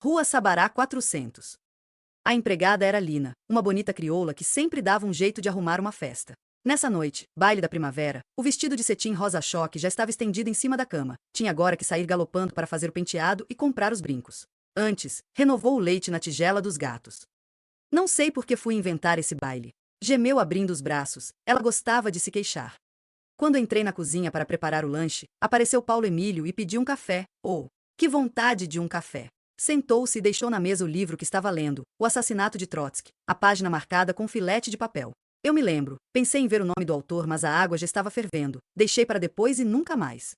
Rua Sabará 400. A empregada era Lina, uma bonita crioula que sempre dava um jeito de arrumar uma festa. Nessa noite, baile da primavera, o vestido de cetim rosa-choque já estava estendido em cima da cama. Tinha agora que sair galopando para fazer o penteado e comprar os brincos. Antes, renovou o leite na tigela dos gatos. Não sei por que fui inventar esse baile. Gemeu abrindo os braços, ela gostava de se queixar. Quando entrei na cozinha para preparar o lanche, apareceu Paulo Emílio e pediu um café. Oh, que vontade de um café! Sentou-se e deixou na mesa o livro que estava lendo, O Assassinato de Trotsky, a página marcada com filete de papel. Eu me lembro, pensei em ver o nome do autor, mas a água já estava fervendo, deixei para depois e nunca mais.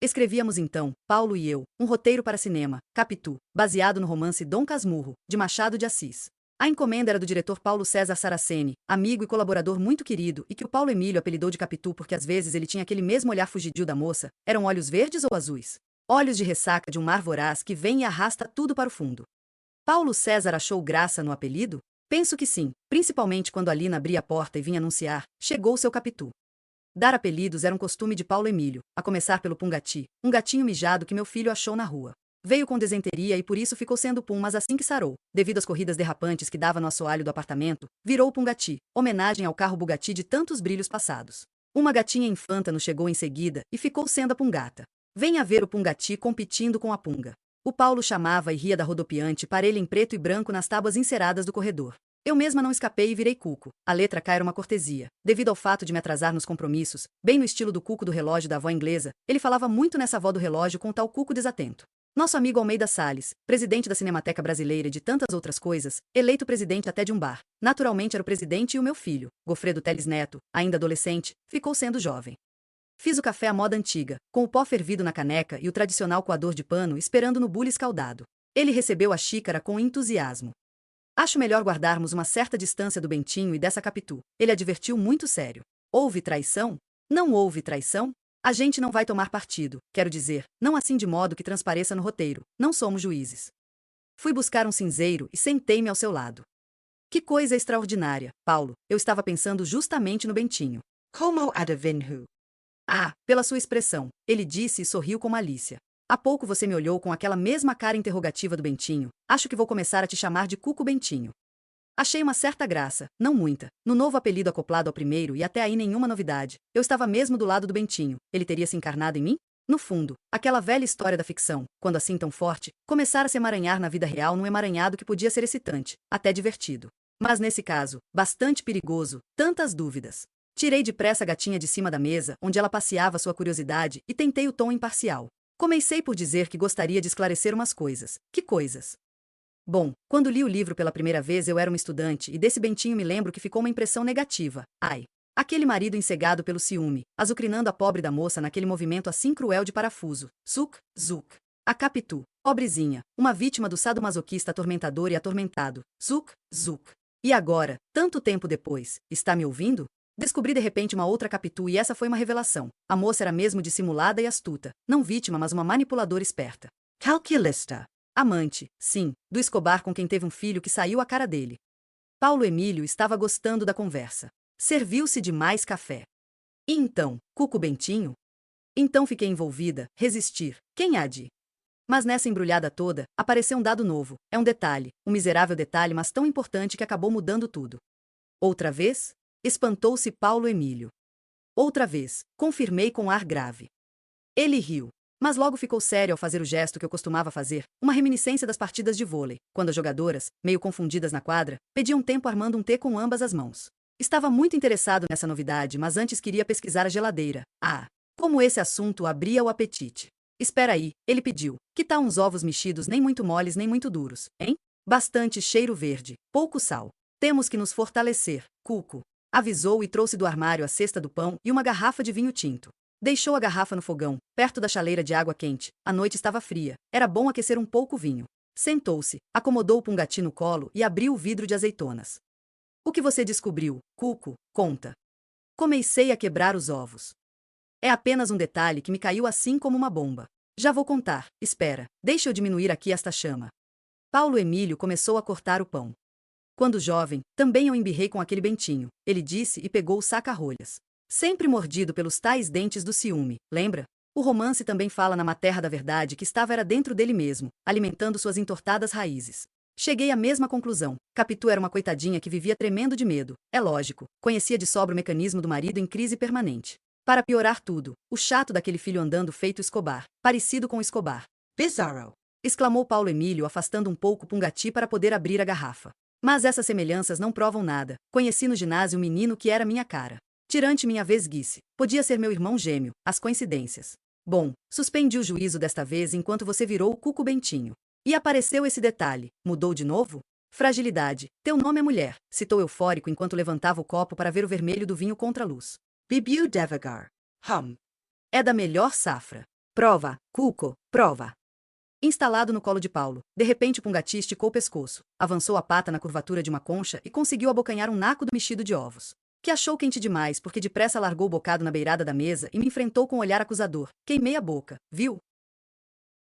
Escrevíamos então, Paulo e eu, um roteiro para cinema, Capitu, baseado no romance Dom Casmurro, de Machado de Assis. A encomenda era do diretor Paulo César Saraceni, amigo e colaborador muito querido, e que o Paulo Emílio apelidou de Capitu porque às vezes ele tinha aquele mesmo olhar fugidio da moça. Eram olhos verdes ou azuis? Olhos de ressaca de um mar voraz que vem e arrasta tudo para o fundo. Paulo César achou graça no apelido? Penso que sim, principalmente quando a Lina abria a porta e vinha anunciar, chegou seu Capitu. Dar apelidos era um costume de Paulo Emílio, a começar pelo Pungati, um gatinho mijado que meu filho achou na rua. Veio com desenteria e por isso ficou sendo Pum, mas assim que sarou, devido às corridas derrapantes que dava no assoalho do apartamento, virou Pungati, homenagem ao carro Bugatti de tantos brilhos passados. Uma gatinha infanta nos chegou em seguida e ficou sendo a Pungata. Venha ver o Pungati competindo com a Punga. O Paulo chamava e ria da rodopiante parelha em preto e branco nas tábuas enceradas do corredor. Eu mesma não escapei e virei Cuco. A letra K era uma cortesia. Devido ao fato de me atrasar nos compromissos, bem no estilo do Cuco do relógio da avó inglesa, ele falava muito nessa avó do relógio com tal Cuco desatento. Nosso amigo Almeida Salles, presidente da Cinemateca Brasileira e de tantas outras coisas, eleito presidente até de um bar. Naturalmente era o presidente e o meu filho, Gofredo Teles Neto, ainda adolescente, ficou sendo jovem. Fiz o café à moda antiga, com o pó fervido na caneca e o tradicional coador de pano esperando no bule escaldado. Ele recebeu a xícara com entusiasmo. Acho melhor guardarmos uma certa distância do Bentinho e dessa Capitu. Ele advertiu muito sério. Houve traição? Não houve traição? A gente não vai tomar partido, quero dizer, não assim de modo que transpareça no roteiro. Não somos juízes. Fui buscar um cinzeiro e sentei-me ao seu lado. Que coisa extraordinária, Paulo. Eu estava pensando justamente no Bentinho. Como adivinho? Ah, pela sua expressão, ele disse e sorriu com malícia. Há pouco você me olhou com aquela mesma cara interrogativa do Bentinho. Acho que vou começar a te chamar de Cuco Bentinho. Achei uma certa graça, não muita, no novo apelido acoplado ao primeiro e até aí nenhuma novidade. Eu estava mesmo do lado do Bentinho. Ele teria se encarnado em mim? No fundo, aquela velha história da ficção, quando assim tão forte, começara a se emaranhar na vida real num emaranhado que podia ser excitante, até divertido. Mas nesse caso, bastante perigoso, tantas dúvidas. Tirei depressa a gatinha de cima da mesa, onde ela passeava sua curiosidade, e tentei o tom imparcial. Comecei por dizer que gostaria de esclarecer umas coisas. Que coisas? Bom, quando li o livro pela primeira vez eu era uma estudante e desse Bentinho me lembro que ficou uma impressão negativa. Ai! Aquele marido encegado pelo ciúme, azucrinando a pobre da moça naquele movimento assim cruel de parafuso. Zuc, zuc. A Capitu, pobrezinha, uma vítima do sadomasoquista atormentador e atormentado. Zuc, zuc. E agora, tanto tempo depois, está me ouvindo? Descobri de repente uma outra Capitu e essa foi uma revelação. A moça era mesmo dissimulada e astuta, não vítima mas uma manipuladora esperta. Calculista. Amante, sim, do Escobar com quem teve um filho que saiu a cara dele. Paulo Emílio estava gostando da conversa. Serviu-se de mais café. E então, Cuco Bentinho? Então fiquei envolvida, resistir, quem há de? Mas nessa embrulhada toda, apareceu um dado novo, é um detalhe, um miserável detalhe mas tão importante que acabou mudando tudo. Outra vez? Espantou-se Paulo Emílio. Outra vez, confirmei com ar grave. Ele riu. Mas logo ficou sério ao fazer o gesto que eu costumava fazer, uma reminiscência das partidas de vôlei, quando as jogadoras, meio confundidas na quadra, pediam tempo armando um T com ambas as mãos. Estava muito interessado nessa novidade, mas antes queria pesquisar a geladeira. Ah, como esse assunto abria o apetite. Espera aí, ele pediu. Que tal uns ovos mexidos nem muito moles nem muito duros, hein? Bastante cheiro verde, pouco sal. Temos que nos fortalecer, Cuco. Avisou e trouxe do armário a cesta do pão e uma garrafa de vinho tinto. Deixou a garrafa no fogão, perto da chaleira de água quente. A noite estava fria. Era bom aquecer um pouco o vinho. Sentou-se, acomodou o Pungati no colo e abriu o vidro de azeitonas. O que você descobriu, Cuco? Conta. Comecei a quebrar os ovos. É apenas um detalhe que me caiu assim como uma bomba. Já vou contar. Espera, deixa eu diminuir aqui esta chama. Paulo Emílio começou a cortar o pão. Quando jovem, também eu embirrei com aquele Bentinho, ele disse e pegou o saca-rolhas. Sempre mordido pelos tais dentes do ciúme, lembra? O romance também fala na materra da verdade que era dentro dele mesmo, alimentando suas entortadas raízes. Cheguei à mesma conclusão. Capitu era uma coitadinha que vivia tremendo de medo. É lógico, conhecia de sobra o mecanismo do marido em crise permanente. Para piorar tudo, o chato daquele filho andando feito Escobar, parecido com Escobar. Bizarro. Exclamou Paulo Emílio afastando um pouco Pungati para poder abrir a garrafa. Mas essas semelhanças não provam nada. Conheci no ginásio um menino que era minha cara. Tirante minha vesguice. Podia ser meu irmão gêmeo, as coincidências. Bom, suspendi o juízo desta vez enquanto você virou o Cuco Bentinho. E apareceu esse detalhe. Mudou de novo? Fragilidade. Teu nome é mulher, citou eufórico enquanto levantava o copo para ver o vermelho do vinho contra a luz. Bebiu devagar. É da melhor safra. Prova, Cuco, prova. Instalado no colo de Paulo, de repente Pungati esticou o pescoço, avançou a pata na curvatura de uma concha e conseguiu abocanhar um naco do mexido de ovos. Que achou quente demais porque depressa largou o bocado na beirada da mesa e me enfrentou com um olhar acusador. Queimei a boca, viu?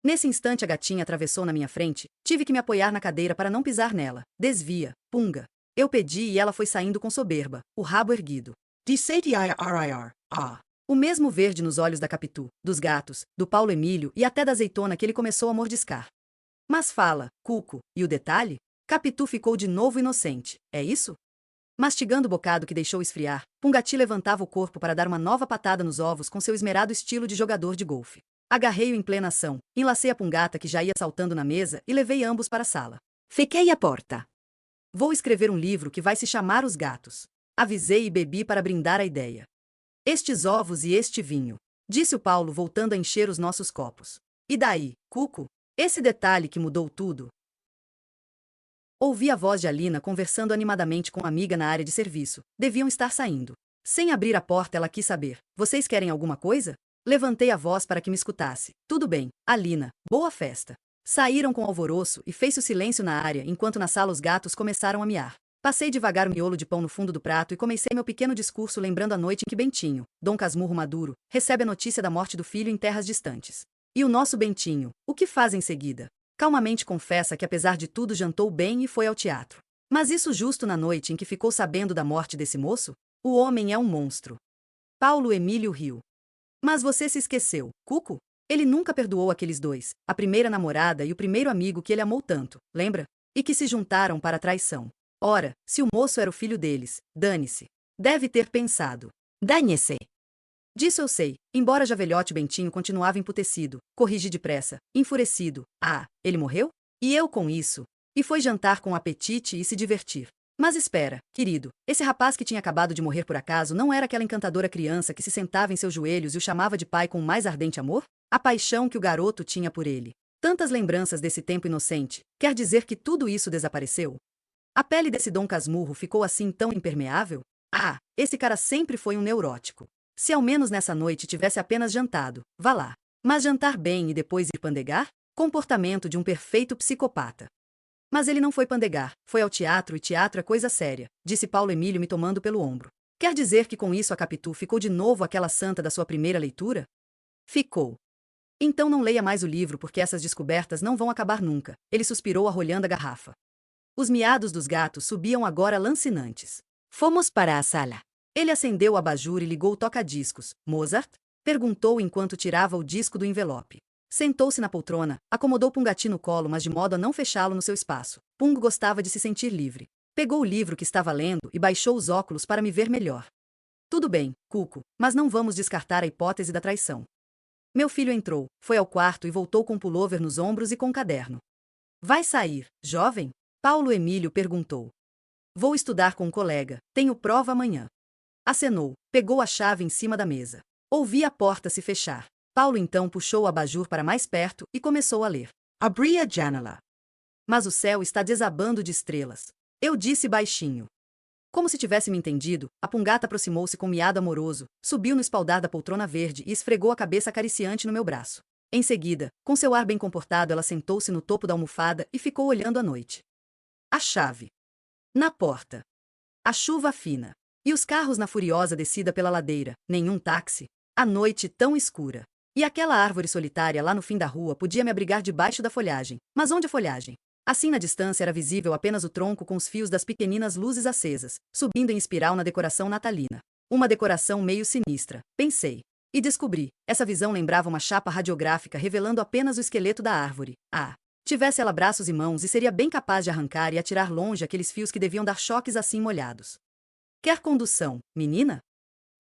Nesse instante a gatinha atravessou na minha frente, tive que me apoiar na cadeira para não pisar nela. Desvia, Punga. Eu pedi e ela foi saindo com soberba, o rabo erguido. D-C-T-I-R-I-R. O mesmo verde nos olhos da Capitu, dos gatos, do Paulo Emílio e até da azeitona que ele começou a mordiscar. Mas fala, Cuco, e o detalhe? Capitu ficou de novo inocente, é isso? Mastigando o bocado que deixou esfriar, Pungati levantava o corpo para dar uma nova patada nos ovos com seu esmerado estilo de jogador de golfe. Agarrei-o em plena ação, enlacei a Pungata que já ia saltando na mesa e levei ambos para a sala. Fiquei à porta. Vou escrever um livro que vai se chamar Os Gatos. Avisei e bebi para brindar a ideia. Estes ovos e este vinho, disse o Paulo voltando a encher os nossos copos. E daí, Cuco? Esse detalhe que mudou tudo. Ouvi a voz de Alina conversando animadamente com uma amiga na área de serviço. Deviam estar saindo. Sem abrir a porta ela quis saber. Vocês querem alguma coisa? Levantei a voz para que me escutasse. Tudo bem, Alina, boa festa. Saíram com alvoroço e fez-se o silêncio na área enquanto na sala os gatos começaram a miar. Passei devagar o miolo de pão no fundo do prato e comecei meu pequeno discurso lembrando a noite em que Bentinho, Dom Casmurro Maduro, recebe a notícia da morte do filho em terras distantes. E o nosso Bentinho, o que faz em seguida? Calmamente confessa que apesar de tudo jantou bem e foi ao teatro. Mas isso justo na noite em que ficou sabendo da morte desse moço? O homem é um monstro. Paulo Emílio riu. Mas você se esqueceu, Cuco? Ele nunca perdoou aqueles dois, a primeira namorada e o primeiro amigo que ele amou tanto, lembra? E que se juntaram para a traição. Ora, se o moço era o filho deles, dane-se. Deve ter pensado. Dane-se. Disso eu sei, embora já velhote Bentinho continuava emputecido, corrigi depressa, enfurecido. Ah, ele morreu? E eu com isso? E foi jantar com apetite e se divertir. Mas espera, querido, esse rapaz que tinha acabado de morrer por acaso não era aquela encantadora criança que se sentava em seus joelhos e o chamava de pai com o mais ardente amor? A paixão que o garoto tinha por ele. Tantas lembranças desse tempo inocente, quer dizer que tudo isso desapareceu? A pele desse Dom Casmurro ficou assim tão impermeável? Ah, esse cara sempre foi um neurótico. Se ao menos nessa noite tivesse apenas jantado, vá lá. Mas jantar bem e depois ir pandegar? Comportamento de um perfeito psicopata. Mas ele não foi pandegar, foi ao teatro e teatro é coisa séria, disse Paulo Emílio me tomando pelo ombro. Quer dizer que com isso a Capitu ficou de novo aquela santa da sua primeira leitura? Ficou. Então não leia mais o livro porque essas descobertas não vão acabar nunca, ele suspirou arrolhando a garrafa. Os miados dos gatos subiam agora lancinantes. Fomos para a sala. Ele acendeu o abajur e ligou o toca-discos. Mozart? Perguntou enquanto tirava o disco do envelope. Sentou-se na poltrona, acomodou Pungati no colo mas de modo a não fechá-lo no seu espaço. Pung gostava de se sentir livre. Pegou o livro que estava lendo e baixou os óculos para me ver melhor. Tudo bem, Cuco, mas não vamos descartar a hipótese da traição. Meu filho entrou, foi ao quarto e voltou com um pullover nos ombros e com um caderno. Vai sair, jovem? Paulo Emílio perguntou. Vou estudar com um colega, tenho prova amanhã. Acenou, pegou a chave em cima da mesa. Ouvi a porta se fechar. Paulo então puxou o abajur para mais perto e começou a ler. Abri a janela. Mas o céu está desabando de estrelas. Eu disse baixinho. Como se tivesse me entendido, a Pungata aproximou-se com um miado amoroso, subiu no espaldar da poltrona verde e esfregou a cabeça acariciante no meu braço. Em seguida, com seu ar bem comportado ela sentou-se no topo da almofada e ficou olhando a noite. A chave. Na porta. A chuva fina. E os carros na furiosa descida pela ladeira, nenhum táxi. A noite tão escura. E aquela árvore solitária lá no fim da rua podia me abrigar debaixo da folhagem. Mas onde a folhagem? Assim na distância era visível apenas o tronco com os fios das pequeninas luzes acesas, subindo em espiral na decoração natalina. Uma decoração meio sinistra, pensei. E descobri, essa visão lembrava uma chapa radiográfica revelando apenas o esqueleto da árvore. Ah! Tivesse ela braços e mãos e seria bem capaz de arrancar e atirar longe aqueles fios que deviam dar choques assim molhados. Quer condução, menina?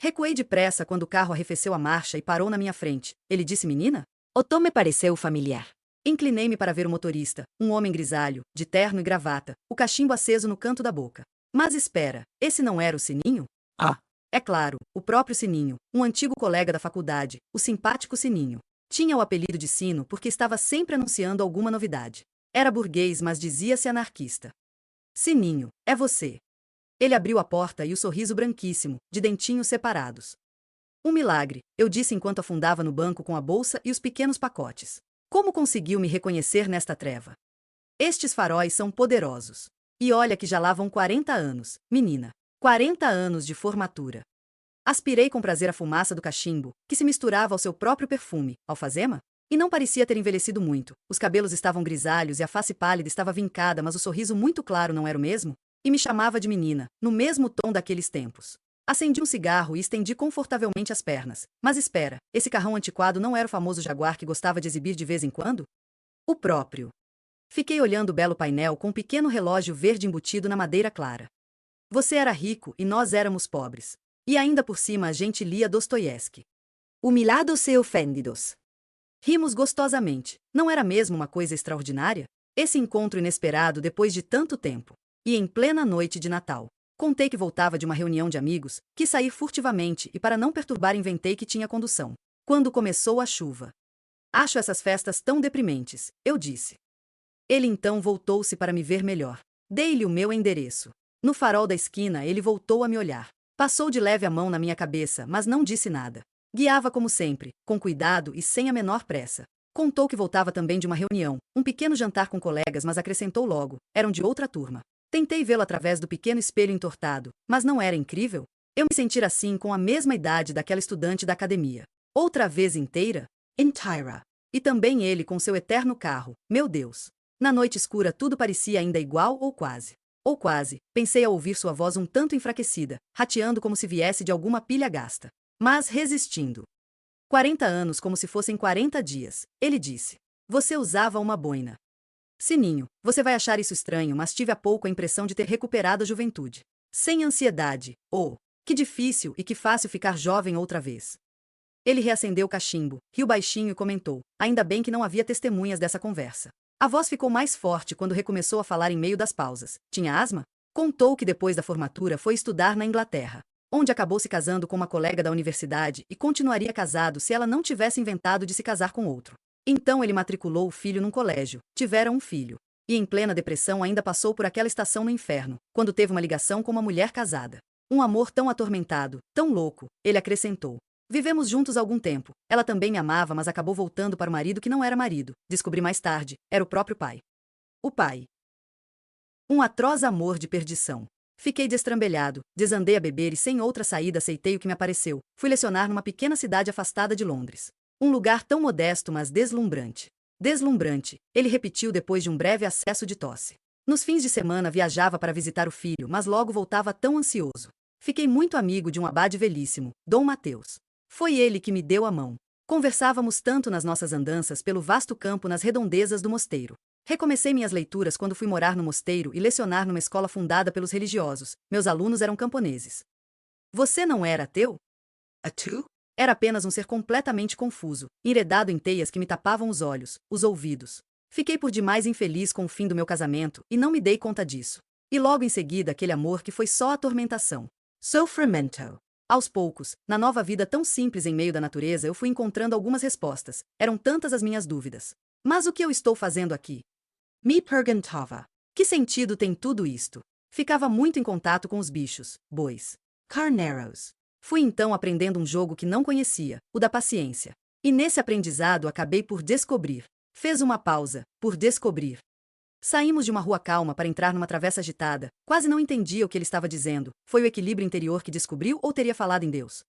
Recuei depressa quando o carro arrefeceu a marcha e parou na minha frente. Ele disse menina? O tom me pareceu familiar. Inclinei-me para ver o motorista, um homem grisalho, de terno e gravata, o cachimbo aceso no canto da boca. Mas espera, esse não era o Sininho? Ah. É claro, o próprio Sininho, um antigo colega da faculdade, o simpático Sininho. Tinha o apelido de Sino porque estava sempre anunciando alguma novidade. Era burguês, mas dizia-se anarquista. Sininho, é você. Ele abriu a porta e o sorriso branquíssimo, de dentinhos separados. Um milagre, eu disse enquanto afundava no banco com a bolsa e os pequenos pacotes. Como conseguiu me reconhecer nesta treva? Estes faróis são poderosos. E olha que já lá vão 40 anos, menina. 40 anos de formatura. Aspirei com prazer a fumaça do cachimbo, que se misturava ao seu próprio perfume, alfazema, e não parecia ter envelhecido muito. Os cabelos estavam grisalhos e a face pálida estava vincada, mas o sorriso muito claro não era o mesmo? E me chamava de menina, no mesmo tom daqueles tempos. Acendi um cigarro e estendi confortavelmente as pernas. Mas espera, esse carrão antiquado não era o famoso Jaguar que gostava de exibir de vez em quando? O próprio. Fiquei olhando o belo painel com um pequeno relógio verde embutido na madeira clara. Você era rico e nós éramos pobres. E ainda por cima a gente lia Dostoiévski. Humilados e ofendidos. Rimos gostosamente. Não era mesmo uma coisa extraordinária? Esse encontro inesperado depois de tanto tempo. E em plena noite de Natal. Contei que voltava de uma reunião de amigos, quis sair furtivamente e para não perturbar inventei que tinha condução. Quando começou a chuva. Acho essas festas tão deprimentes, eu disse. Ele então voltou-se para me ver melhor. Dei-lhe o meu endereço. No farol da esquina ele voltou a me olhar. Passou de leve a mão na minha cabeça, mas não disse nada. Guiava como sempre, com cuidado e sem a menor pressa. Contou que voltava também de uma reunião, um pequeno jantar com colegas, mas acrescentou logo, eram de outra turma. Tentei vê-lo através do pequeno espelho entortado, mas não era incrível? Eu me sentir assim com a mesma idade daquela estudante da academia. Outra vez inteira? Inteira. E também ele com seu eterno carro, meu Deus. Na noite escura tudo parecia ainda igual ou quase. Ou quase, pensei ao ouvir sua voz um tanto enfraquecida, rateando como se viesse de alguma pilha gasta. Mas resistindo. 40 anos como se fossem 40 dias, ele disse. Você usava uma boina. Sininho, você vai achar isso estranho, mas tive há pouco a impressão de ter recuperado a juventude. Sem ansiedade. Oh, que difícil e que fácil ficar jovem outra vez. Ele reacendeu o cachimbo, riu baixinho e comentou, ainda bem que não havia testemunhas dessa conversa. A voz ficou mais forte quando recomeçou a falar em meio das pausas. Tinha asma? Contou que depois da formatura foi estudar na Inglaterra, onde acabou se casando com uma colega da universidade e continuaria casado se ela não tivesse inventado de se casar com outro. Então ele matriculou o filho num colégio, tiveram um filho. E em plena depressão ainda passou por aquela estação no inferno, quando teve uma ligação com uma mulher casada. Um amor tão atormentado, tão louco, ele acrescentou. Vivemos juntos algum tempo. Ela também me amava, mas acabou voltando para o marido que não era marido. Descobri mais tarde, era o próprio pai. O pai. Um atroz amor de perdição. Fiquei destrambelhado, desandei a beber e sem outra saída aceitei o que me apareceu. Fui lecionar numa pequena cidade afastada de Londres. Um lugar tão modesto, mas deslumbrante. Deslumbrante, ele repetiu depois de um breve acesso de tosse. Nos fins de semana viajava para visitar o filho, mas logo voltava tão ansioso. Fiquei muito amigo de um abade velhíssimo, Dom Mateus. Foi ele que me deu a mão. Conversávamos tanto nas nossas andanças pelo vasto campo nas redondezas do mosteiro. Recomecei minhas leituras quando fui morar no mosteiro e lecionar numa escola fundada pelos religiosos. Meus alunos eram camponeses. Você não era ateu? Ateu? Era apenas um ser completamente confuso, enredado em teias que me tapavam os olhos, os ouvidos. Fiquei por demais infeliz com o fim do meu casamento e não me dei conta disso. E logo em seguida aquele amor que foi só atormentação. Sofrimento. Aos poucos, na nova vida tão simples em meio da natureza eu fui encontrando algumas respostas. Eram tantas as minhas dúvidas. Mas o que eu estou fazendo aqui? Me perguntava. Que sentido tem tudo isto? Ficava muito em contato com os bichos, bois. Carneiros. Fui então aprendendo um jogo que não conhecia, o da paciência. E nesse aprendizado acabei por descobrir. Fez uma pausa, por descobrir. Saímos de uma rua calma para entrar numa travessa agitada. Quase não entendia o que ele estava dizendo. Foi o equilíbrio interior que descobriu ou teria falado em Deus?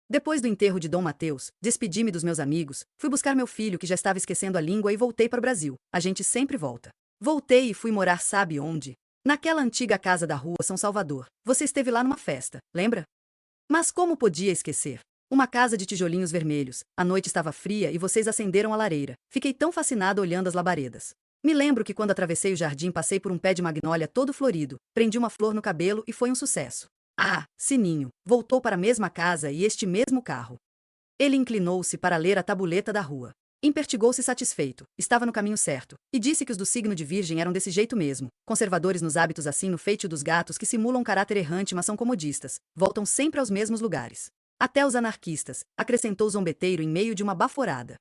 Depois do enterro de Dom Mateus, despedi-me dos meus amigos, fui buscar meu filho que já estava esquecendo a língua e voltei para o Brasil. A gente sempre volta. Voltei e fui morar sabe onde? Naquela antiga casa da rua São Salvador. Você esteve lá numa festa, lembra? Mas como podia esquecer? Uma casa de tijolinhos vermelhos. A noite estava fria e vocês acenderam a lareira. Fiquei tão fascinada olhando as labaredas. Me lembro que quando atravessei o jardim passei por um pé de magnólia todo florido, prendi uma flor no cabelo e foi um sucesso. Ah, Sininho, voltou para a mesma casa e este mesmo carro. Ele inclinou-se para ler a tabuleta da rua. Impertigou-se satisfeito, estava no caminho certo, e disse que os do signo de Virgem eram desse jeito mesmo, conservadores nos hábitos assim no feitio dos gatos que simulam caráter errante mas são comodistas, voltam sempre aos mesmos lugares. Até os anarquistas, acrescentou zombeteiro em meio de uma baforada.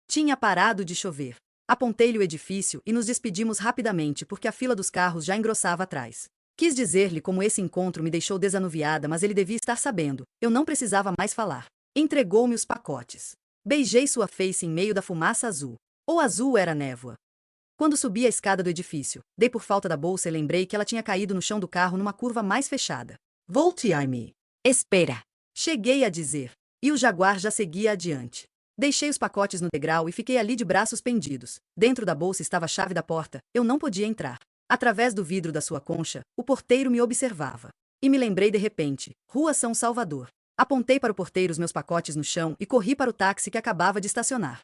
Tinha parado de chover. Apontei-lhe o edifício e nos despedimos rapidamente porque a fila dos carros já engrossava atrás. Quis dizer-lhe como esse encontro me deixou desanuviada, mas ele devia estar sabendo, eu não precisava mais falar. Entregou-me os pacotes. Beijei sua face em meio da fumaça azul. Ou azul era névoa. Quando subi a escada do edifício, dei por falta da bolsa e lembrei que ela tinha caído no chão do carro numa curva mais fechada. Volte-me. Espera. Cheguei a dizer. E o jaguar já seguia adiante. Deixei os pacotes no degrau e fiquei ali de braços pendidos. Dentro da bolsa estava a chave da porta, eu não podia entrar. Através do vidro da sua concha, o porteiro me observava. E me lembrei de repente, Rua São Salvador. Apontei para o porteiro os meus pacotes no chão e corri para o táxi que acabava de estacionar.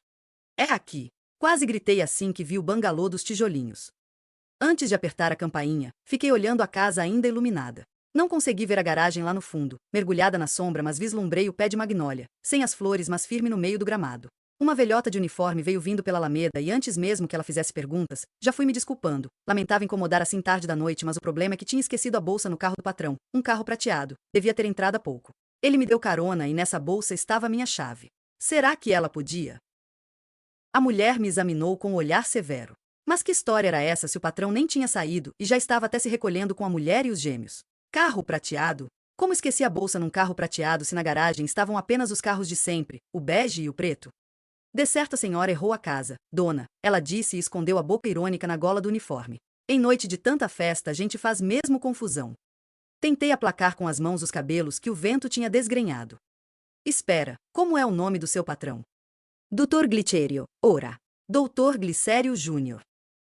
É aqui. Quase gritei assim que vi o bangalô dos tijolinhos. Antes de apertar a campainha, fiquei olhando a casa ainda iluminada. Não consegui ver a garagem lá no fundo, mergulhada na sombra, mas vislumbrei o pé de magnólia, sem as flores mas firme no meio do gramado. Uma velhota de uniforme veio vindo pela alameda e antes mesmo que ela fizesse perguntas, já fui me desculpando. Lamentava incomodar assim tarde da noite, mas o problema é que tinha esquecido a bolsa no carro do patrão, um carro prateado, devia ter entrado há pouco. Ele me deu carona e nessa bolsa estava a minha chave. Será que ela podia? A mulher me examinou com um olhar severo. Mas que história era essa se o patrão nem tinha saído e já estava até se recolhendo com a mulher e os gêmeos? Carro prateado? Como esqueci a bolsa num carro prateado se na garagem estavam apenas os carros de sempre, o bege e o preto? De certo a senhora errou a casa, dona, ela disse e escondeu a boca irônica na gola do uniforme. Em noite de tanta festa a gente faz mesmo confusão. Tentei aplacar com as mãos os cabelos que o vento tinha desgrenhado. Espera, como é o nome do seu patrão? Dr. Glicério, ora. Dr. Glicério Júnior.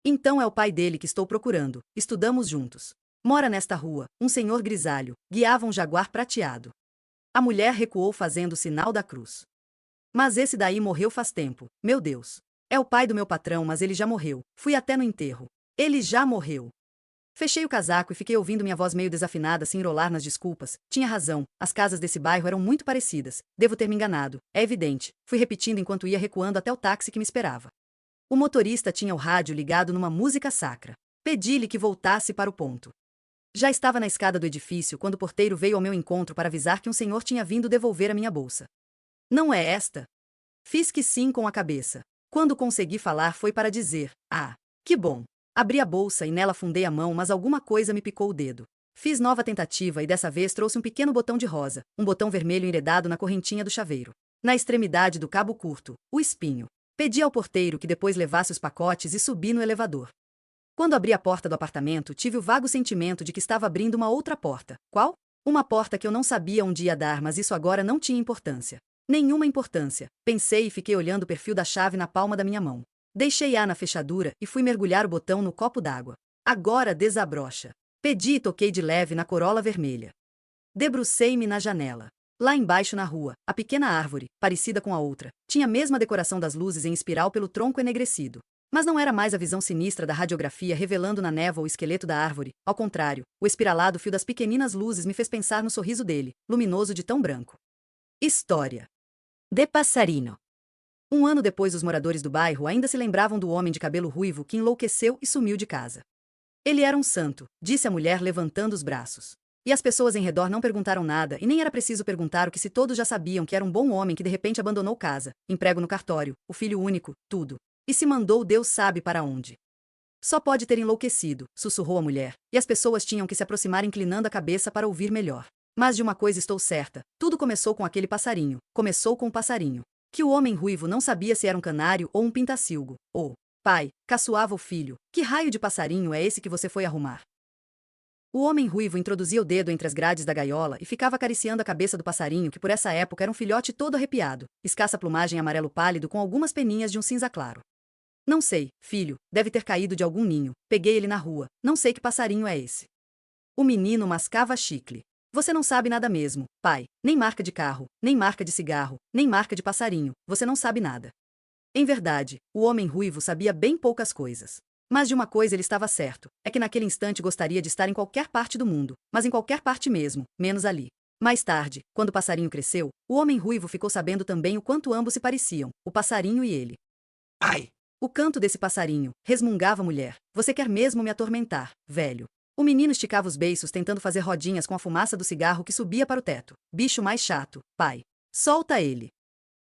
Então é o pai dele que estou procurando, estudamos juntos. Mora nesta rua, um senhor grisalho, guiava um jaguar prateado. A mulher recuou fazendo o sinal da cruz. Mas esse daí morreu faz tempo, meu Deus. É o pai do meu patrão, mas ele já morreu, fui até no enterro. Ele já morreu. Fechei o casaco e fiquei ouvindo minha voz meio desafinada se enrolar nas desculpas. Tinha razão, as casas desse bairro eram muito parecidas. Devo ter me enganado, é evidente. Fui repetindo enquanto ia recuando até o táxi que me esperava. O motorista tinha o rádio ligado numa música sacra. Pedi-lhe que voltasse para o ponto. Já estava na escada do edifício quando o porteiro veio ao meu encontro para avisar que um senhor tinha vindo devolver a minha bolsa. Não é esta? Fiz que sim com a cabeça. Quando consegui falar foi para dizer, ah, que bom. Abri a bolsa e nela afundei a mão, mas alguma coisa me picou o dedo. Fiz nova tentativa e dessa vez trouxe um pequeno botão de rosa, um botão vermelho enredado na correntinha do chaveiro. Na extremidade do cabo curto, o espinho. Pedi ao porteiro que depois levasse os pacotes e subi no elevador. Quando abri a porta do apartamento, tive o vago sentimento de que estava abrindo uma outra porta. Qual? Uma porta que eu não sabia onde ia dar, mas isso agora não tinha importância. Nenhuma importância. Pensei e fiquei olhando o perfil da chave na palma da minha mão. Deixei-a na fechadura e fui mergulhar o botão no copo d'água. Agora desabrocha. Pedi e toquei de leve na corola vermelha. Debrucei-me na janela. Lá embaixo na rua, a pequena árvore, parecida com a outra, tinha a mesma decoração das luzes em espiral pelo tronco enegrecido. Mas não era mais a visão sinistra da radiografia revelando na névoa o esqueleto da árvore, ao contrário, o espiralado fio das pequeninas luzes me fez pensar no sorriso dele, luminoso de tão branco. História. De Passarino. Um ano depois os moradores do bairro ainda se lembravam do homem de cabelo ruivo que enlouqueceu e sumiu de casa. Ele era um santo, disse a mulher levantando os braços. E as pessoas em redor não perguntaram nada e nem era preciso perguntar o que se todos já sabiam que era um bom homem que de repente abandonou casa, emprego no cartório, o filho único, tudo. E se mandou Deus sabe para onde. Só pode ter enlouquecido, sussurrou a mulher, e as pessoas tinham que se aproximar inclinando a cabeça para ouvir melhor. Mas de uma coisa estou certa, tudo começou com aquele passarinho, começou com o passarinho. Que o homem ruivo não sabia se era um canário ou um pintacilgo. Oh, pai, caçoava o filho, que raio de passarinho é esse que você foi arrumar? O homem ruivo introduzia o dedo entre as grades da gaiola e ficava acariciando a cabeça do passarinho que por essa época era um filhote todo arrepiado, escassa plumagem amarelo pálido com algumas peninhas de um cinza claro. Não sei, filho, deve ter caído de algum ninho, peguei ele na rua, não sei que passarinho é esse. O menino mascava chicle. Você não sabe nada mesmo, pai. Nem marca de carro, nem marca de cigarro, nem marca de passarinho. Você não sabe nada. Em verdade, o homem ruivo sabia bem poucas coisas. Mas de uma coisa ele estava certo, é que naquele instante gostaria de estar em qualquer parte do mundo, mas em qualquer parte mesmo, menos ali. Mais tarde, quando o passarinho cresceu, o homem ruivo ficou sabendo também o quanto ambos se pareciam, o passarinho e ele. Ai! O canto desse passarinho, resmungava a mulher. Você quer mesmo me atormentar, velho? O menino esticava os beiços tentando fazer rodinhas com a fumaça do cigarro que subia para o teto. Bicho mais chato, pai. Solta ele.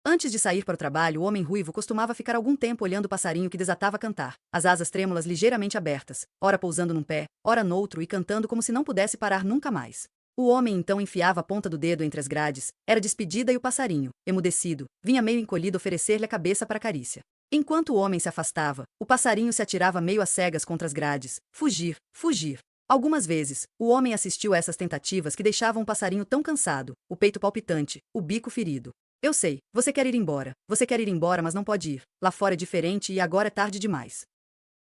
Antes de sair para o trabalho, o homem ruivo costumava ficar algum tempo olhando o passarinho que desatava a cantar, as asas trêmulas ligeiramente abertas, ora pousando num pé, ora noutro e cantando como se não pudesse parar nunca mais. O homem então enfiava a ponta do dedo entre as grades, era despedida e o passarinho, emudecido, vinha meio encolhido oferecer-lhe a cabeça para carícia. Enquanto o homem se afastava, o passarinho se atirava meio às cegas contra as grades. Fugir, fugir. Algumas vezes, o homem assistiu a essas tentativas que deixavam o passarinho tão cansado, o peito palpitante, o bico ferido. Eu sei, você quer ir embora, mas não pode ir. Lá fora é diferente e agora é tarde demais.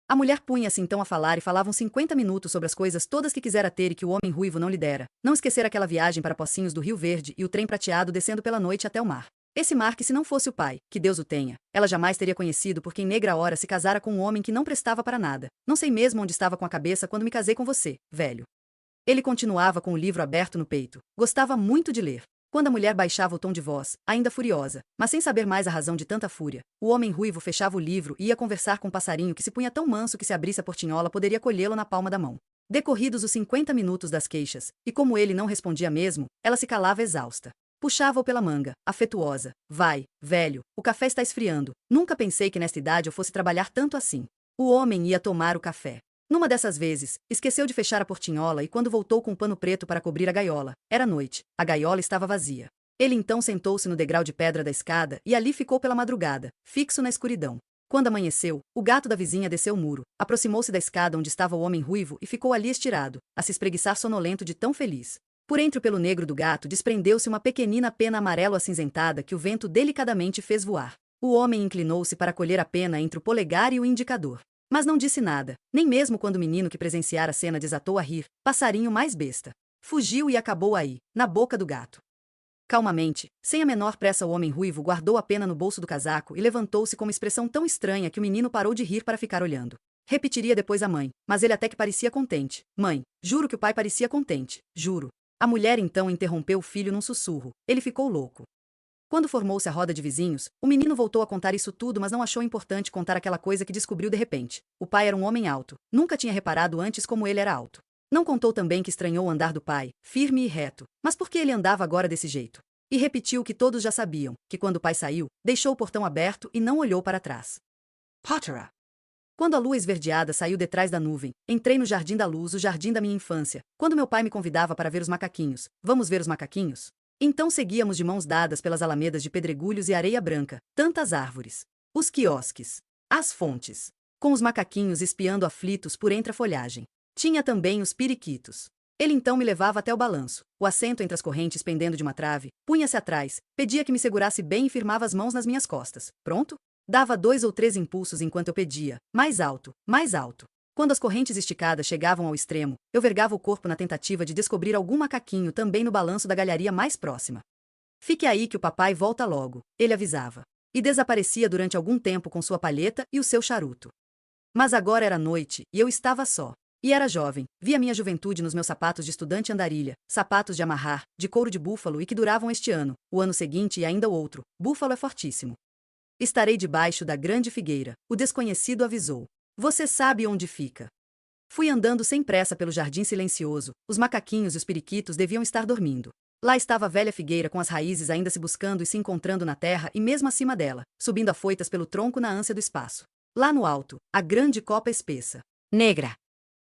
A mulher punha-se então a falar e falavam 50 minutos sobre as coisas todas que quisera ter e que o homem ruivo não lhe dera. Não esquecer aquela viagem para Pocinhos do Rio Verde e o trem prateado descendo pela noite até o mar. Esse mar que se não fosse o pai, que Deus o tenha, ela jamais teria conhecido porque em negra hora se casara com um homem que não prestava para nada. Não sei mesmo onde estava com a cabeça quando me casei com você, velho. Ele continuava com o livro aberto no peito. Gostava muito de ler. Quando a mulher baixava o tom de voz, ainda furiosa, mas sem saber mais a razão de tanta fúria, o homem ruivo fechava o livro e ia conversar com o passarinho que se punha tão manso que se abrisse a portinhola poderia colhê-lo na palma da mão. Decorridos os 50 minutos das queixas, e como ele não respondia mesmo, ela se calava exausta. Puxava-o pela manga, afetuosa. Vai, velho, o café está esfriando. Nunca pensei que nesta idade eu fosse trabalhar tanto assim. O homem ia tomar o café. Numa dessas vezes, esqueceu de fechar a portinhola e quando voltou com um pano preto para cobrir a gaiola, era noite, a gaiola estava vazia. Ele então sentou-se no degrau de pedra da escada e ali ficou pela madrugada, fixo na escuridão. Quando amanheceu, o gato da vizinha desceu o muro, aproximou-se da escada onde estava o homem ruivo e ficou ali estirado, a se espreguiçar sonolento de tão feliz. Por entre o pelo negro do gato desprendeu-se uma pequenina pena amarelo-acinzentada que o vento delicadamente fez voar. O homem inclinou-se para colher a pena entre o polegar e o indicador. Mas não disse nada, nem mesmo quando o menino que presenciara a cena desatou a rir, passarinho mais besta. Fugiu e acabou aí, na boca do gato. Calmamente, sem a menor pressa o homem ruivo guardou a pena no bolso do casaco e levantou-se com uma expressão tão estranha que o menino parou de rir para ficar olhando. Repetiria depois à mãe, mas ele até que parecia contente. Mãe, juro que o pai parecia contente, juro. A mulher então interrompeu o filho num sussurro. Ele ficou louco. Quando formou-se a roda de vizinhos, o menino voltou a contar isso tudo, mas não achou importante contar aquela coisa que descobriu de repente. O pai era um homem alto. Nunca tinha reparado antes como ele era alto. Não contou também que estranhou o andar do pai, firme e reto. Mas por que ele andava agora desse jeito? E repetiu o que todos já sabiam, que quando o pai saiu, deixou o portão aberto e não olhou para trás. Pottera. Quando a lua esverdeada saiu detrás da nuvem, entrei no jardim da luz, o jardim da minha infância, quando meu pai me convidava para ver os macaquinhos. Vamos ver os macaquinhos? Então seguíamos de mãos dadas pelas alamedas de pedregulhos e areia branca, tantas árvores. Os quiosques. As fontes. Com os macaquinhos espiando aflitos por entre a folhagem. Tinha também os periquitos. Ele então me levava até o balanço, o assento entre as correntes pendendo de uma trave, punha-se atrás, pedia que me segurasse bem e firmava as mãos nas minhas costas. Pronto? Dava 2 ou 3 impulsos enquanto eu pedia, mais alto, mais alto. Quando as correntes esticadas chegavam ao extremo, eu vergava o corpo na tentativa de descobrir algum macaquinho também no balanço da galharia mais próxima. Fique aí que o papai volta logo, ele avisava. E desaparecia durante algum tempo com sua palheta e o seu charuto. Mas agora era noite, e eu estava só. E era jovem, via minha juventude nos meus sapatos de estudante andarilha, sapatos de amarrar, de couro de búfalo e que duravam este ano, o ano seguinte e ainda o outro. Búfalo é fortíssimo. Estarei debaixo da grande figueira, o desconhecido avisou. Você sabe onde fica. Fui andando sem pressa pelo jardim silencioso, os macaquinhos e os periquitos deviam estar dormindo. Lá estava a velha figueira com as raízes ainda se buscando e se encontrando na terra e mesmo acima dela, subindo afoitas pelo tronco na ânsia do espaço. Lá no alto, a grande copa espessa. Negra.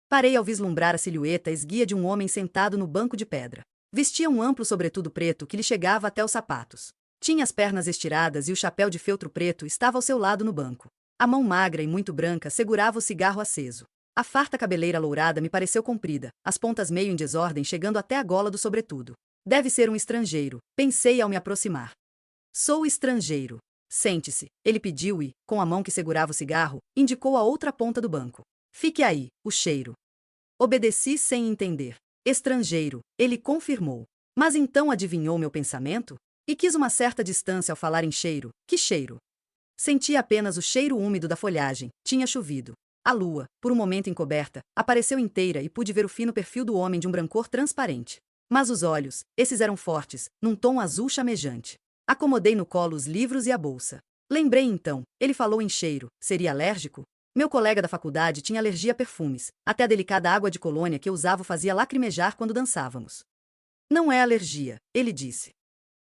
Parei ao vislumbrar a silhueta esguia de um homem sentado no banco de pedra. Vestia um amplo sobretudo preto que lhe chegava até os sapatos. Tinha as pernas estiradas e o chapéu de feltro preto estava ao seu lado no banco. A mão magra e muito branca segurava o cigarro aceso. A farta cabeleira lourada me pareceu comprida, as pontas meio em desordem chegando até a gola do sobretudo. Deve ser um estrangeiro, pensei ao me aproximar. Sou estrangeiro. Sente-se, ele pediu e, com a mão que segurava o cigarro, indicou a outra ponta do banco. Fique aí, o cheiro. Obedeci sem entender. Estrangeiro, ele confirmou. Mas então adivinhou meu pensamento? E quis uma certa distância ao falar em cheiro. Que cheiro? Senti apenas o cheiro úmido da folhagem. Tinha chovido. A lua, por um momento encoberta, apareceu inteira e pude ver o fino perfil do homem de um brancor transparente. Mas os olhos, esses eram fortes, num tom azul chamejante. Acomodei no colo os livros e a bolsa. Lembrei então, ele falou em cheiro, seria alérgico? Meu colega da faculdade tinha alergia a perfumes, até a delicada água de colônia que eu usava o fazia lacrimejar quando dançávamos. Não é alergia, ele disse.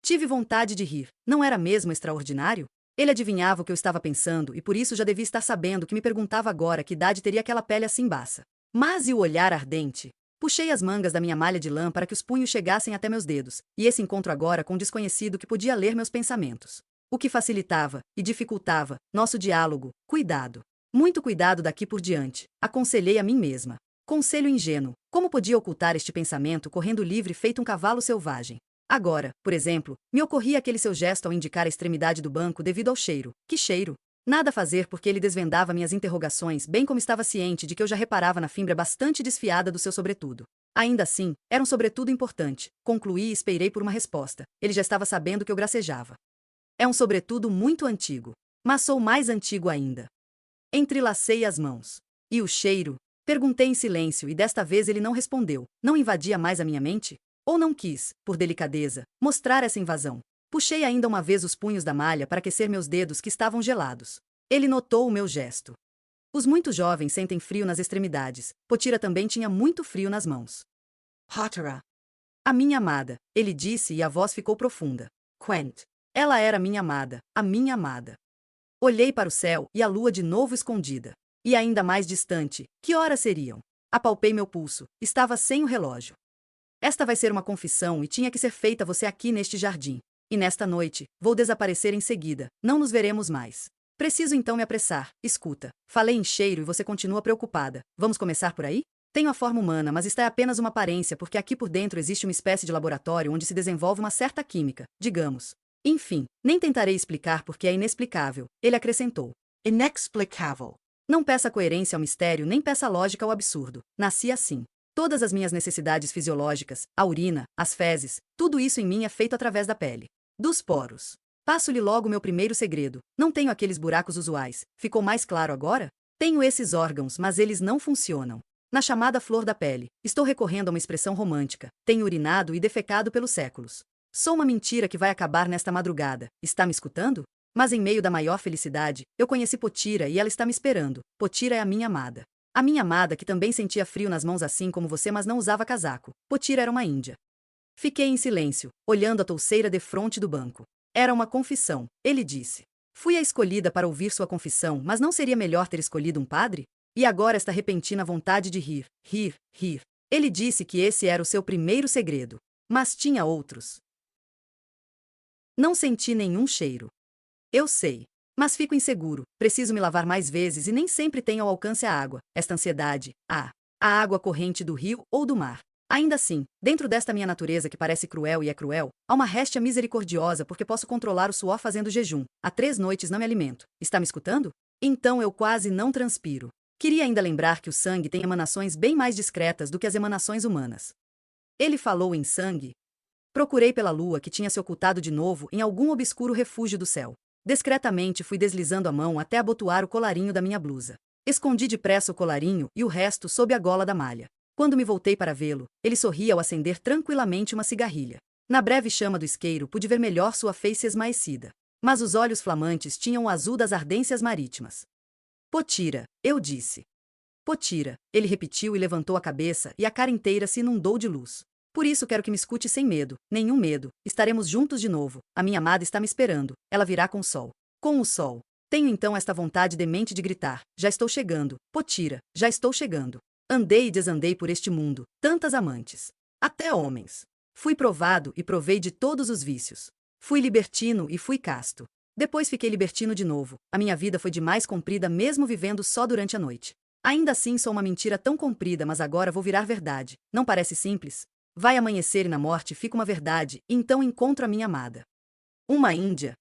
Tive vontade de rir, não era mesmo extraordinário? Ele adivinhava o que eu estava pensando e por isso já devia estar sabendo que me perguntava agora que idade teria aquela pele assim baça. Mas e o olhar ardente? Puxei as mangas da minha malha de lã para que os punhos chegassem até meus dedos, e esse encontro agora com um desconhecido que podia ler meus pensamentos. O que facilitava e dificultava nosso diálogo. Cuidado. Muito cuidado daqui por diante, aconselhei a mim mesma. Conselho ingênuo, como podia ocultar este pensamento correndo livre feito um cavalo selvagem? Agora, por exemplo, me ocorria aquele seu gesto ao indicar a extremidade do banco devido ao cheiro. Que cheiro? Nada a fazer porque ele desvendava minhas interrogações, bem como estava ciente de que eu já reparava na fimbra bastante desfiada do seu sobretudo. Ainda assim, era um sobretudo importante. Concluí e esperei por uma resposta. Ele já estava sabendo que eu gracejava. É um sobretudo muito antigo. Mas sou mais antigo ainda. Entrelacei as mãos. E o cheiro? Perguntei em silêncio e desta vez ele não respondeu. Não invadia mais a minha mente? Ou não quis, por delicadeza, mostrar essa invasão. Puxei ainda uma vez os punhos da malha para aquecer meus dedos que estavam gelados. Ele notou o meu gesto. Os muito jovens sentem frio nas extremidades. Potira também tinha muito frio nas mãos. Potira. A minha amada, ele disse e a voz ficou profunda. Quent. Ela era minha amada, a minha amada. Olhei para o céu e a lua de novo escondida. E ainda mais distante, que horas seriam? Apalpei meu pulso, estava sem o relógio. Esta vai ser uma confissão e tinha que ser feita você aqui neste jardim. E nesta noite, vou desaparecer em seguida, não nos veremos mais. Preciso então me apressar. Escuta, falei em cheiro e você continua preocupada. Vamos começar por aí? Tenho a forma humana, mas está apenas uma aparência porque aqui por dentro existe uma espécie de laboratório onde se desenvolve uma certa química, digamos. Enfim, nem tentarei explicar porque é inexplicável, ele acrescentou. Inexplicável. Não peça coerência ao mistério nem peça lógica ao absurdo. Nasci assim. Todas as minhas necessidades fisiológicas, a urina, as fezes, tudo isso em mim é feito através da pele. Dos poros. Passo-lhe logo meu primeiro segredo. Não tenho aqueles buracos usuais. Ficou mais claro agora? Tenho esses órgãos, mas eles não funcionam. Na chamada flor da pele, estou recorrendo a uma expressão romântica. Tenho urinado e defecado pelos séculos. Sou uma mentira que vai acabar nesta madrugada. Está me escutando? Mas em meio da maior felicidade, eu conheci Potira e ela está me esperando. Potira é a minha amada. A minha amada que também sentia frio nas mãos assim como você, mas não usava casaco. Potira era uma índia. Fiquei em silêncio, olhando a touceira defronte do banco. Era uma confissão, ele disse. Fui a escolhida para ouvir sua confissão, mas não seria melhor ter escolhido um padre? E agora esta repentina vontade de rir, rir, rir. Ele disse que esse era o seu primeiro segredo. Mas tinha outros. Não senti nenhum cheiro. Eu sei. Mas fico inseguro, preciso me lavar mais vezes e nem sempre tenho ao alcance a água, esta ansiedade, a água corrente do rio ou do mar. Ainda assim, dentro desta minha natureza que parece cruel e é cruel, há uma réstia misericordiosa porque posso controlar o suor fazendo jejum. Há 3 noites não me alimento. Está me escutando? Então eu quase não transpiro. Queria ainda lembrar que o sangue tem emanações bem mais discretas do que as emanações humanas. Ele falou em sangue. Procurei pela lua que tinha se ocultado de novo em algum obscuro refúgio do céu. Discretamente fui deslizando a mão até abotoar o colarinho da minha blusa. Escondi depressa o colarinho e o resto sob a gola da malha. Quando me voltei para vê-lo, ele sorria ao acender tranquilamente uma cigarrilha. Na breve chama do isqueiro pude ver melhor sua face esmaecida. Mas os olhos flamantes tinham o azul das ardências marítimas. Potira, eu disse. Potira, ele repetiu e levantou a cabeça e a cara inteira se inundou de luz. Por isso quero que me escute sem medo, nenhum medo. Estaremos juntos de novo. A minha amada está me esperando. Ela virá com o sol. Com o sol. Tenho então esta vontade demente de gritar. Já estou chegando. Potira, já estou chegando. Andei e desandei por este mundo. Tantas amantes. Até homens. Fui provado e provei de todos os vícios. Fui libertino e fui casto. Depois fiquei libertino de novo. A minha vida foi demais comprida mesmo vivendo só durante a noite. Ainda assim sou uma mentira tão comprida, mas agora vou virar verdade. Não parece simples? Vai amanhecer e na morte fica uma verdade, e então encontro a minha amada. Uma índia.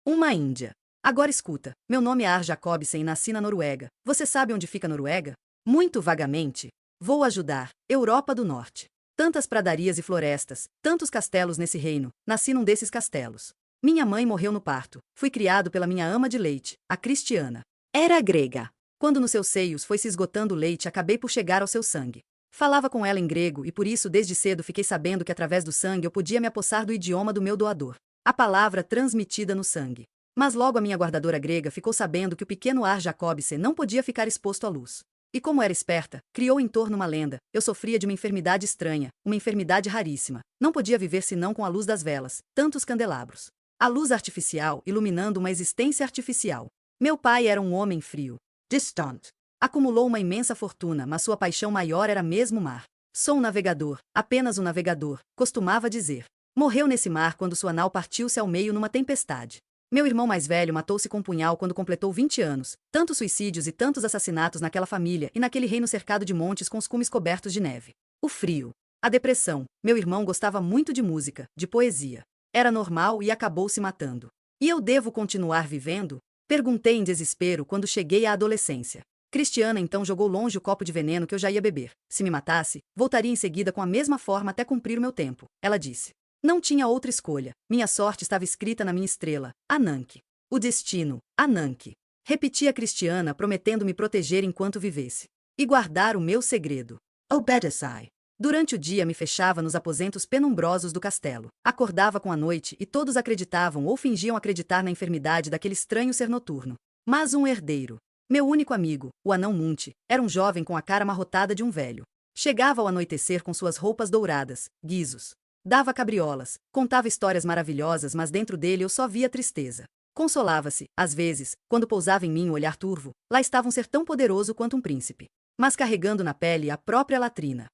Uma índia. Agora escuta, meu nome é Ar Jacobsen e nasci na Noruega. Você sabe onde fica a Noruega? Muito vagamente. Vou ajudar. Europa do Norte. Tantas pradarias e florestas, tantos castelos nesse reino, nasci num desses castelos. Minha mãe morreu no parto, fui criado pela minha ama de leite, a Cristiana. Era grega. Quando nos seus seios foi se esgotando o leite, acabei por chegar ao seu sangue. Falava com ela em grego e por isso desde cedo fiquei sabendo que através do sangue eu podia me apossar do idioma do meu doador. A palavra transmitida no sangue. Mas logo a minha guardadora grega ficou sabendo que o pequeno Ar Jacobse não podia ficar exposto à luz. E como era esperta, criou em torno uma lenda. Eu sofria de uma enfermidade estranha, uma enfermidade raríssima. Não podia viver senão com a luz das velas, tantos candelabros. A luz artificial iluminando uma existência artificial. Meu pai era um homem frio. Distant. Acumulou uma imensa fortuna, mas sua paixão maior era mesmo o mar. Sou um navegador, apenas um navegador, costumava dizer. Morreu nesse mar quando sua nau partiu-se ao meio numa tempestade. Meu irmão mais velho matou-se com um punhal quando completou 20 anos. Tantos suicídios e tantos assassinatos naquela família e naquele reino cercado de montes com os cumes cobertos de neve. O frio. A depressão. Meu irmão gostava muito de música, de poesia. Era normal e acabou se matando. E eu devo continuar vivendo? Perguntei em desespero quando cheguei à adolescência. Cristiana então jogou longe o copo de veneno que eu já ia beber. Se me matasse, voltaria em seguida com a mesma forma até cumprir o meu tempo. Ela disse. Não tinha outra escolha. Minha sorte estava escrita na minha estrela, Ananke. O destino, Ananke. Repetia Cristiana, prometendo me proteger enquanto vivesse. E guardar o meu segredo. Obedecai. Durante o dia me fechava nos aposentos penumbrosos do castelo. Acordava com a noite e todos acreditavam ou fingiam acreditar na enfermidade daquele estranho ser noturno. Mas um herdeiro. Meu único amigo, o anão Munte, era um jovem com a cara amarrotada de um velho. Chegava ao anoitecer com suas roupas douradas, guizos. Dava cabriolas, contava histórias maravilhosas, mas dentro dele eu só via tristeza. Consolava-se, às vezes, quando pousava em mim o olhar turvo, lá estava um ser tão poderoso quanto um príncipe. Mas carregando na pele a própria latrina.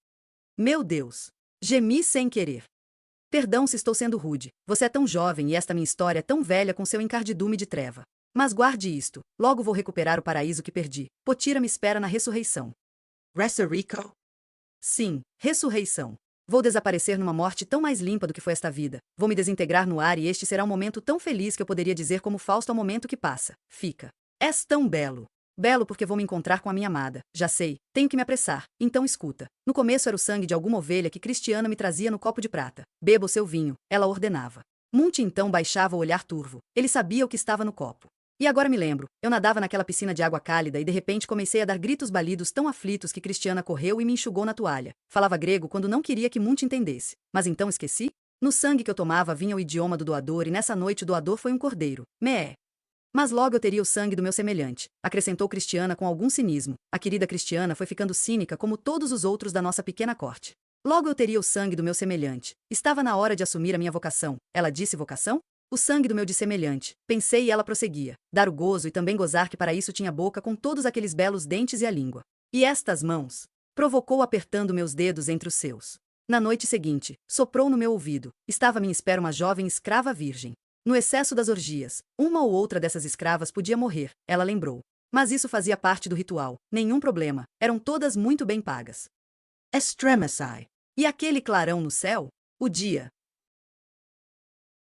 Meu Deus! Gemi sem querer. Perdão se estou sendo rude, você é tão jovem e esta minha história é tão velha com seu encardidume de treva. Mas guarde isto, logo vou recuperar o paraíso que perdi. Potira me espera na ressurreição. Resurrico? Sim, ressurreição. Vou desaparecer numa morte tão mais limpa do que foi esta vida. Vou me desintegrar no ar e este será um momento tão feliz que eu poderia dizer como Fausto ao momento que passa. Fica. És tão belo. Belo porque vou me encontrar com a minha amada. Já sei, tenho que me apressar. Então escuta. No começo era o sangue de alguma ovelha que Cristiana me trazia no copo de prata. Beba o seu vinho, ela ordenava. Munte então baixava o olhar turvo. Ele sabia o que estava no copo. E agora me lembro, eu nadava naquela piscina de água cálida e de repente comecei a dar gritos balidos tão aflitos que Cristiana correu e me enxugou na toalha. Falava grego quando não queria que Munte entendesse. Mas então esqueci? No sangue que eu tomava vinha o idioma do doador e nessa noite o doador foi um cordeiro. Meé. Mas logo eu teria o sangue do meu semelhante, acrescentou Cristiana com algum cinismo. A querida Cristiana foi ficando cínica como todos os outros da nossa pequena corte. Logo eu teria o sangue do meu semelhante. Estava na hora de assumir a minha vocação. Ela disse vocação? O sangue do meu dissemelhante. Pensei e ela prosseguia. Dar o gozo e também gozar que para isso tinha boca com todos aqueles belos dentes e a língua. E estas mãos? Provocou apertando meus dedos entre os seus. Na noite seguinte, soprou no meu ouvido. Estava à minha espera uma jovem escrava virgem. No excesso das orgias, uma ou outra dessas escravas podia morrer, ela lembrou. Mas isso fazia parte do ritual. Nenhum problema. Eram todas muito bem pagas. Estremecai. E aquele clarão no céu? O dia.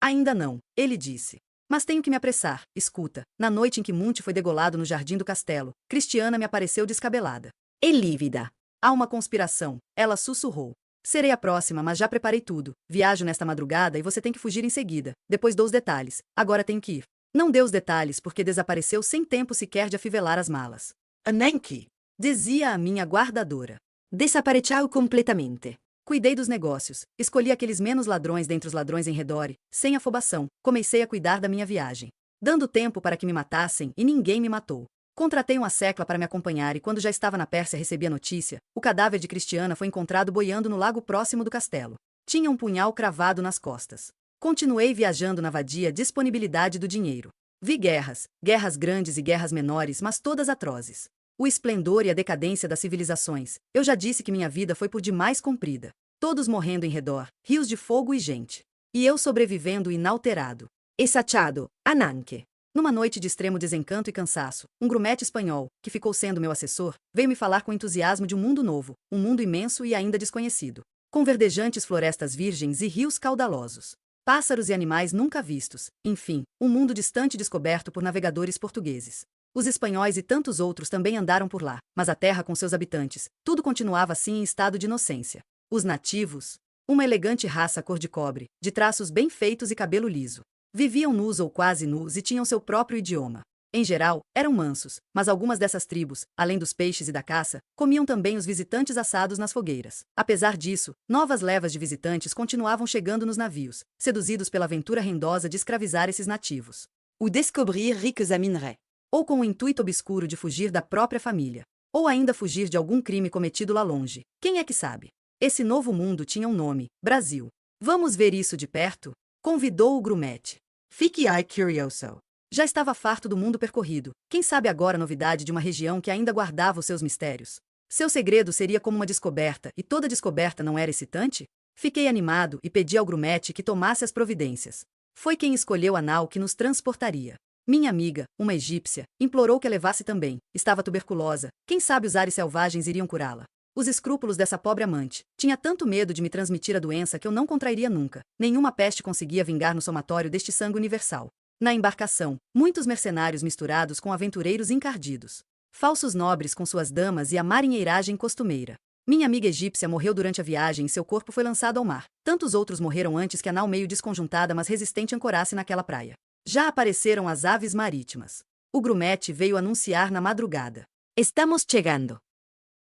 Ainda não, ele disse. Mas tenho que me apressar. Escuta, na noite em que Munte foi degolado no jardim do castelo, Cristiana me apareceu descabelada. E lívida. Há uma conspiração, ela sussurrou. Serei a próxima, mas já preparei tudo. Viajo nesta madrugada e você tem que fugir em seguida. Depois dou os detalhes. Agora tenho que ir. Não dê os detalhes porque desapareceu sem tempo sequer de afivelar as malas. Ananke. Dizia a minha guardadora. Desapareceu completamente. Cuidei dos negócios, escolhi aqueles menos ladrões dentre os ladrões em redor e, sem afobação, comecei a cuidar da minha viagem. Dando tempo para que me matassem e ninguém me matou. Contratei uma secla para me acompanhar e quando já estava na Pérsia recebi a notícia, o cadáver de Cristiana foi encontrado boiando no lago próximo do castelo. Tinha um punhal cravado nas costas. Continuei viajando na vadia disponibilidade do dinheiro. Vi guerras, guerras grandes e guerras menores, mas todas atrozes. O esplendor e a decadência das civilizações. Eu já disse que minha vida foi por demais comprida. Todos morrendo em redor, rios de fogo e gente. E eu sobrevivendo inalterado. Esachado, Ananke. Numa noite de extremo desencanto e cansaço, um grumete espanhol, que ficou sendo meu assessor, veio me falar com entusiasmo de um mundo novo, um mundo imenso e ainda desconhecido. Com verdejantes florestas virgens e rios caudalosos. Pássaros e animais nunca vistos. Enfim, um mundo distante descoberto por navegadores portugueses. Os espanhóis e tantos outros também andaram por lá, mas a terra com seus habitantes, tudo continuava assim em estado de inocência. Os nativos, uma elegante raça cor de cobre, de traços bem feitos e cabelo liso. Viviam nus ou quase nus e tinham seu próprio idioma. Em geral, eram mansos, mas algumas dessas tribos, além dos peixes e da caça, comiam também os visitantes assados nas fogueiras. Apesar disso, novas levas de visitantes continuavam chegando nos navios, seduzidos pela aventura rendosa de escravizar esses nativos. Ou descobrir riques à minerais. Ou com o intuito obscuro de fugir da própria família. Ou ainda fugir de algum crime cometido lá longe. Quem é que sabe? Esse novo mundo tinha um nome: Brasil. Vamos ver isso de perto? Convidou o grumete. Fique ai curioso. Já estava farto do mundo percorrido. Quem sabe agora a novidade de uma região que ainda guardava os seus mistérios? Seu segredo seria como uma descoberta, e toda descoberta não era excitante? Fiquei animado e pedi ao grumete que tomasse as providências. Foi quem escolheu a nau que nos transportaria. Minha amiga, uma egípcia, implorou que a levasse também. Estava tuberculosa. Quem sabe os ares selvagens iriam curá-la? Os escrúpulos dessa pobre amante. Tinha tanto medo de me transmitir a doença que eu não contrairia nunca. Nenhuma peste conseguia vingar no somatório deste sangue universal. Na embarcação, muitos mercenários misturados com aventureiros encardidos. Falsos nobres com suas damas e a marinheiragem costumeira. Minha amiga egípcia morreu durante a viagem e seu corpo foi lançado ao mar. Tantos outros morreram antes que a nau meio desconjuntada mas resistente ancorasse naquela praia. Já apareceram as aves marítimas. O grumete veio anunciar na madrugada. Estamos chegando.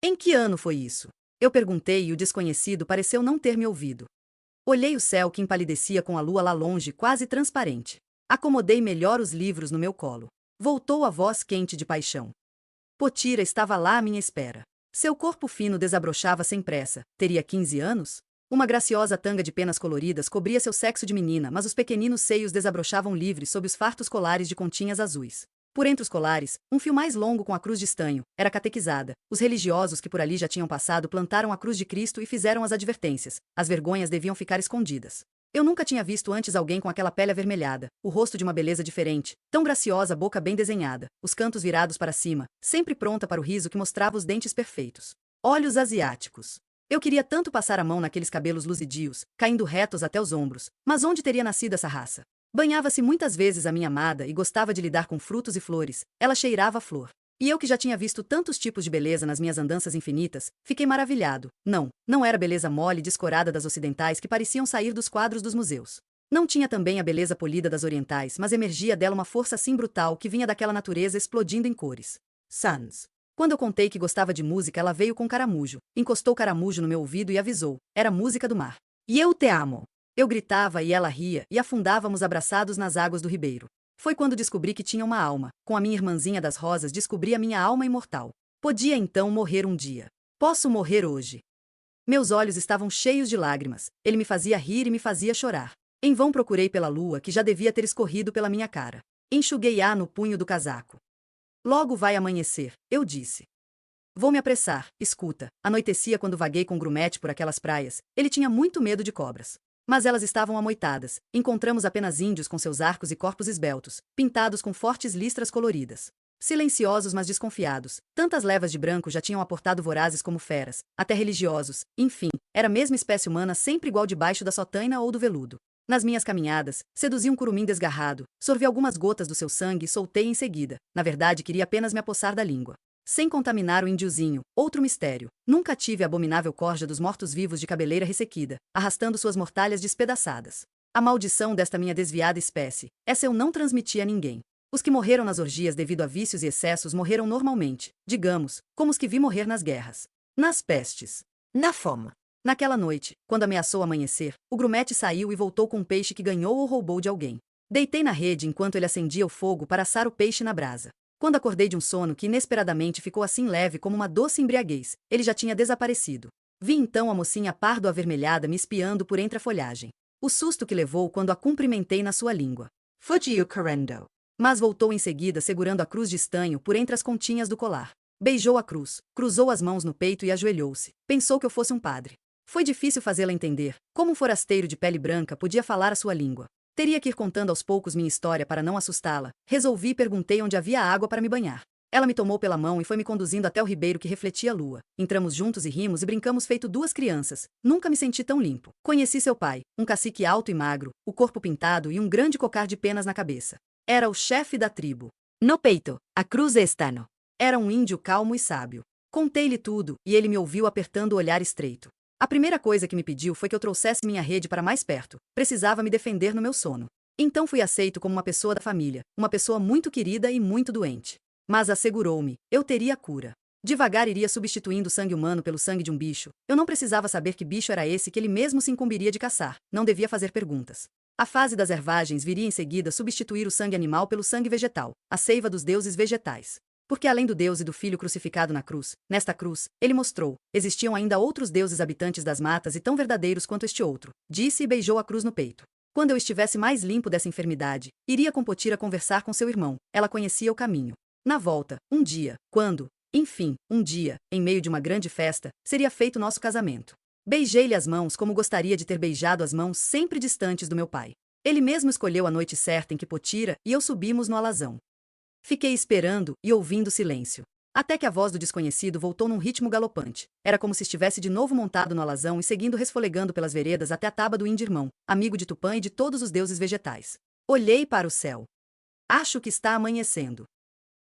Em que ano foi isso? Eu perguntei e o desconhecido pareceu não ter me ouvido. Olhei o céu que empalidecia com a lua lá longe, quase transparente. Acomodei melhor os livros no meu colo. Voltou a voz quente de paixão. Potira estava lá à minha espera. Seu corpo fino desabrochava sem pressa. Teria 15 anos? Uma graciosa tanga de penas coloridas cobria seu sexo de menina, mas os pequeninos seios desabrochavam livres sob os fartos colares de continhas azuis. Por entre os colares, um fio mais longo com a cruz de estanho, era catequizada. Os religiosos que por ali já tinham passado plantaram a cruz de Cristo e fizeram as advertências. As vergonhas deviam ficar escondidas. Eu nunca tinha visto antes alguém com aquela pele avermelhada, o rosto de uma beleza diferente, tão graciosa, a boca bem desenhada, os cantos virados para cima, sempre pronta para o riso que mostrava os dentes perfeitos. Olhos asiáticos. Eu queria tanto passar a mão naqueles cabelos luzidios, caindo retos até os ombros, mas onde teria nascido essa raça? Banhava-se muitas vezes a minha amada e gostava de lidar com frutos e flores, ela cheirava a flor. E eu que já tinha visto tantos tipos de beleza nas minhas andanças infinitas, fiquei maravilhado. Não era a beleza mole e descorada das ocidentais que pareciam sair dos quadros dos museus. Não tinha também a beleza polida das orientais, mas emergia dela uma força assim brutal que vinha daquela natureza explodindo em cores. Sans. Quando eu contei que gostava de música, ela veio com caramujo, encostou caramujo no meu ouvido e avisou. Era música do mar. E eu te amo. Eu gritava e ela ria, e afundávamos abraçados nas águas do ribeiro. Foi quando descobri que tinha uma alma. Com a minha irmãzinha das rosas descobri a minha alma imortal. Podia então morrer um dia. Posso morrer hoje. Meus olhos estavam cheios de lágrimas. Ele me fazia rir e me fazia chorar. Em vão procurei pela lua que já devia ter escorrido pela minha cara. Enxuguei-a no punho do casaco. Logo vai amanhecer, eu disse. Vou me apressar, escuta. Anoitecia quando vaguei com o grumete por aquelas praias. Ele tinha muito medo de cobras. Mas elas estavam amoitadas. Encontramos apenas índios com seus arcos e corpos esbeltos, pintados com fortes listras coloridas. Silenciosos, mas desconfiados. Tantas levas de branco já tinham aportado vorazes como feras, até religiosos. Enfim, era a mesma espécie humana sempre igual debaixo da sotaina ou do veludo. Nas minhas caminhadas, seduzi um curumim desgarrado, sorvi algumas gotas do seu sangue e soltei em seguida. Na verdade, queria apenas me apossar da língua. Sem contaminar o índiozinho, outro mistério. Nunca tive a abominável corja dos mortos-vivos de cabeleira ressequida, arrastando suas mortalhas despedaçadas. A maldição desta minha desviada espécie, essa eu não transmiti a ninguém. Os que morreram nas orgias devido a vícios e excessos morreram normalmente, digamos, como os que vi morrer nas guerras. Nas pestes. Na fome. Naquela noite, quando ameaçou amanhecer, o grumete saiu e voltou com um peixe que ganhou ou roubou de alguém. Deitei na rede enquanto ele acendia o fogo para assar o peixe na brasa. Quando acordei de um sono que inesperadamente ficou assim leve como uma doce embriaguez, ele já tinha desaparecido. Vi então a mocinha pardo-avermelhada me espiando por entre a folhagem. O susto que levou quando a cumprimentei na sua língua. Fugiu correndo. Mas voltou em seguida segurando a cruz de estanho por entre as continhas do colar. Beijou a cruz, cruzou as mãos no peito e ajoelhou-se. Pensou que eu fosse um padre. Foi difícil fazê-la entender. Como um forasteiro de pele branca podia falar a sua língua? Teria que ir contando aos poucos minha história para não assustá-la. Resolvi e perguntei onde havia água para me banhar. Ela me tomou pela mão e foi me conduzindo até o ribeiro que refletia a lua. Entramos juntos e rimos e brincamos feito duas crianças. Nunca me senti tão limpo. Conheci seu pai, um cacique alto e magro, o corpo pintado e um grande cocar de penas na cabeça. Era o chefe da tribo. No peito, a cruz estano. Era um índio calmo e sábio. Contei-lhe tudo, e ele me ouviu apertando o olhar estreito. A primeira coisa que me pediu foi que eu trouxesse minha rede para mais perto. Precisava me defender no meu sono. Então fui aceito como uma pessoa da família, uma pessoa muito querida e muito doente. Mas assegurou-me, eu teria cura. Devagar iria substituindo o sangue humano pelo sangue de um bicho. Eu não precisava saber que bicho era esse que ele mesmo se incumbiria de caçar. Não devia fazer perguntas. A fase das ervagens viria em seguida substituir o sangue animal pelo sangue vegetal, a seiva dos deuses vegetais. Porque além do Deus e do Filho crucificado na cruz, nesta cruz, ele mostrou, existiam ainda outros deuses habitantes das matas e tão verdadeiros quanto este outro, disse e beijou a cruz no peito. Quando eu estivesse mais limpo dessa enfermidade, iria com Potira conversar com seu irmão, ela conhecia o caminho. Na volta, um dia, quando, enfim, um dia, em meio de uma grande festa, seria feito nosso casamento. Beijei-lhe as mãos como gostaria de ter beijado as mãos sempre distantes do meu pai. Ele mesmo escolheu a noite certa em que Potira e eu subimos no alazão. Fiquei esperando e ouvindo silêncio. Até que a voz do desconhecido voltou num ritmo galopante. Era como se estivesse de novo montado no alazão e seguindo resfolegando pelas veredas até a taba do Índio-irmão, amigo de Tupã e de todos os deuses vegetais. Olhei para o céu. Acho que está amanhecendo.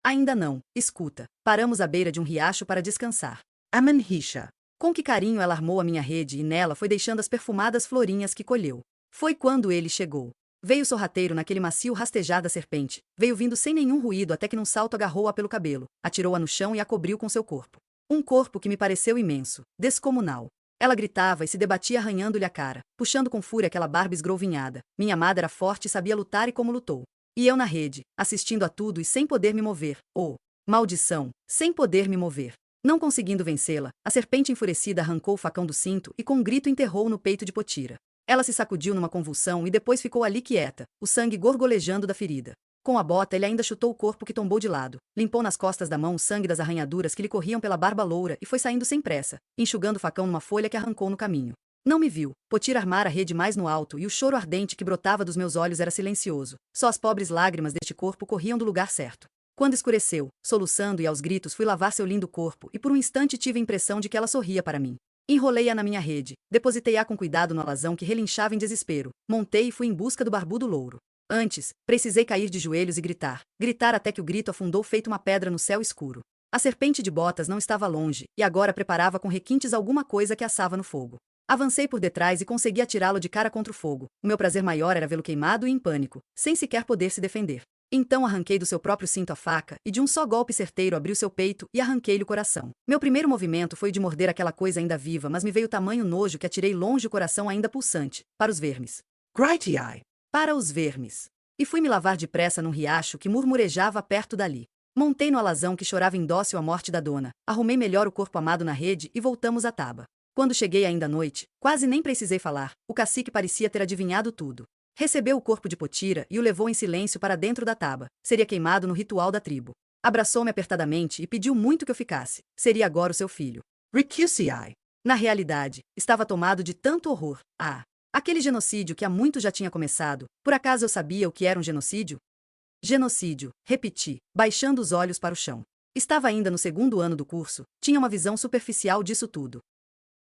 Ainda não, escuta. Paramos à beira de um riacho para descansar. Amanhisha. Com que carinho ela armou a minha rede e nela foi deixando as perfumadas florinhas que colheu. Foi quando ele chegou. Veio sorrateiro naquele macio rastejar da serpente, veio vindo sem nenhum ruído até que num salto agarrou-a pelo cabelo, atirou-a no chão e a cobriu com seu corpo. Um corpo que me pareceu imenso, descomunal. Ela gritava e se debatia arranhando-lhe a cara, puxando com fúria aquela barba esgrouvinhada. Minha amada era forte e sabia lutar e como lutou. E eu na rede, assistindo a tudo e sem poder me mover. Oh, maldição, sem poder me mover. Não conseguindo vencê-la, a serpente enfurecida arrancou o facão do cinto e com um grito enterrou no peito de Potira. Ela se sacudiu numa convulsão e depois ficou ali quieta, o sangue gorgolejando da ferida. Com a bota ele ainda chutou o corpo que tombou de lado, limpou nas costas da mão o sangue das arranhaduras que lhe corriam pela barba loura e foi saindo sem pressa, enxugando o facão numa folha que arrancou no caminho. Não me viu. Potira armara a rede mais no alto e o choro ardente que brotava dos meus olhos era silencioso. Só as pobres lágrimas deste corpo corriam do lugar certo. Quando escureceu, soluçando e aos gritos fui lavar seu lindo corpo e por um instante tive a impressão de que ela sorria para mim. Enrolei-a na minha rede, depositei-a com cuidado no alazão que relinchava em desespero, montei e fui em busca do barbudo louro. Antes, precisei cair de joelhos e gritar até que o grito afundou feito uma pedra no céu escuro. A serpente de botas não estava longe, e agora preparava com requintes alguma coisa que assava no fogo. Avancei por detrás e consegui atirá-lo de cara contra o fogo. O meu prazer maior era vê-lo queimado e em pânico, sem sequer poder se defender. Então arranquei do seu próprio cinto a faca, e de um só golpe certeiro abri o seu peito e arranquei-lhe o coração. Meu primeiro movimento foi o de morder aquela coisa ainda viva, mas me veio tamanho nojo que atirei longe o coração ainda pulsante, para os vermes. Grighty-eye. Para os vermes. E fui me lavar depressa num riacho que murmurejava perto dali. Montei no alazão que chorava indócil a morte da dona, arrumei melhor o corpo amado na rede e voltamos à taba. Quando cheguei ainda à noite, quase nem precisei falar, o cacique parecia ter adivinhado tudo. Recebeu o corpo de Potira e o levou em silêncio para dentro da taba. Seria queimado no ritual da tribo. Abraçou-me apertadamente e pediu muito que eu ficasse. Seria agora o seu filho. Ricusii. Na realidade, estava tomado de tanto horror. Aquele genocídio que há muito já tinha começado. Por acaso eu sabia o que era um genocídio? Genocídio, repeti, baixando os olhos para o chão. Estava ainda no segundo ano do curso, tinha uma visão superficial disso tudo.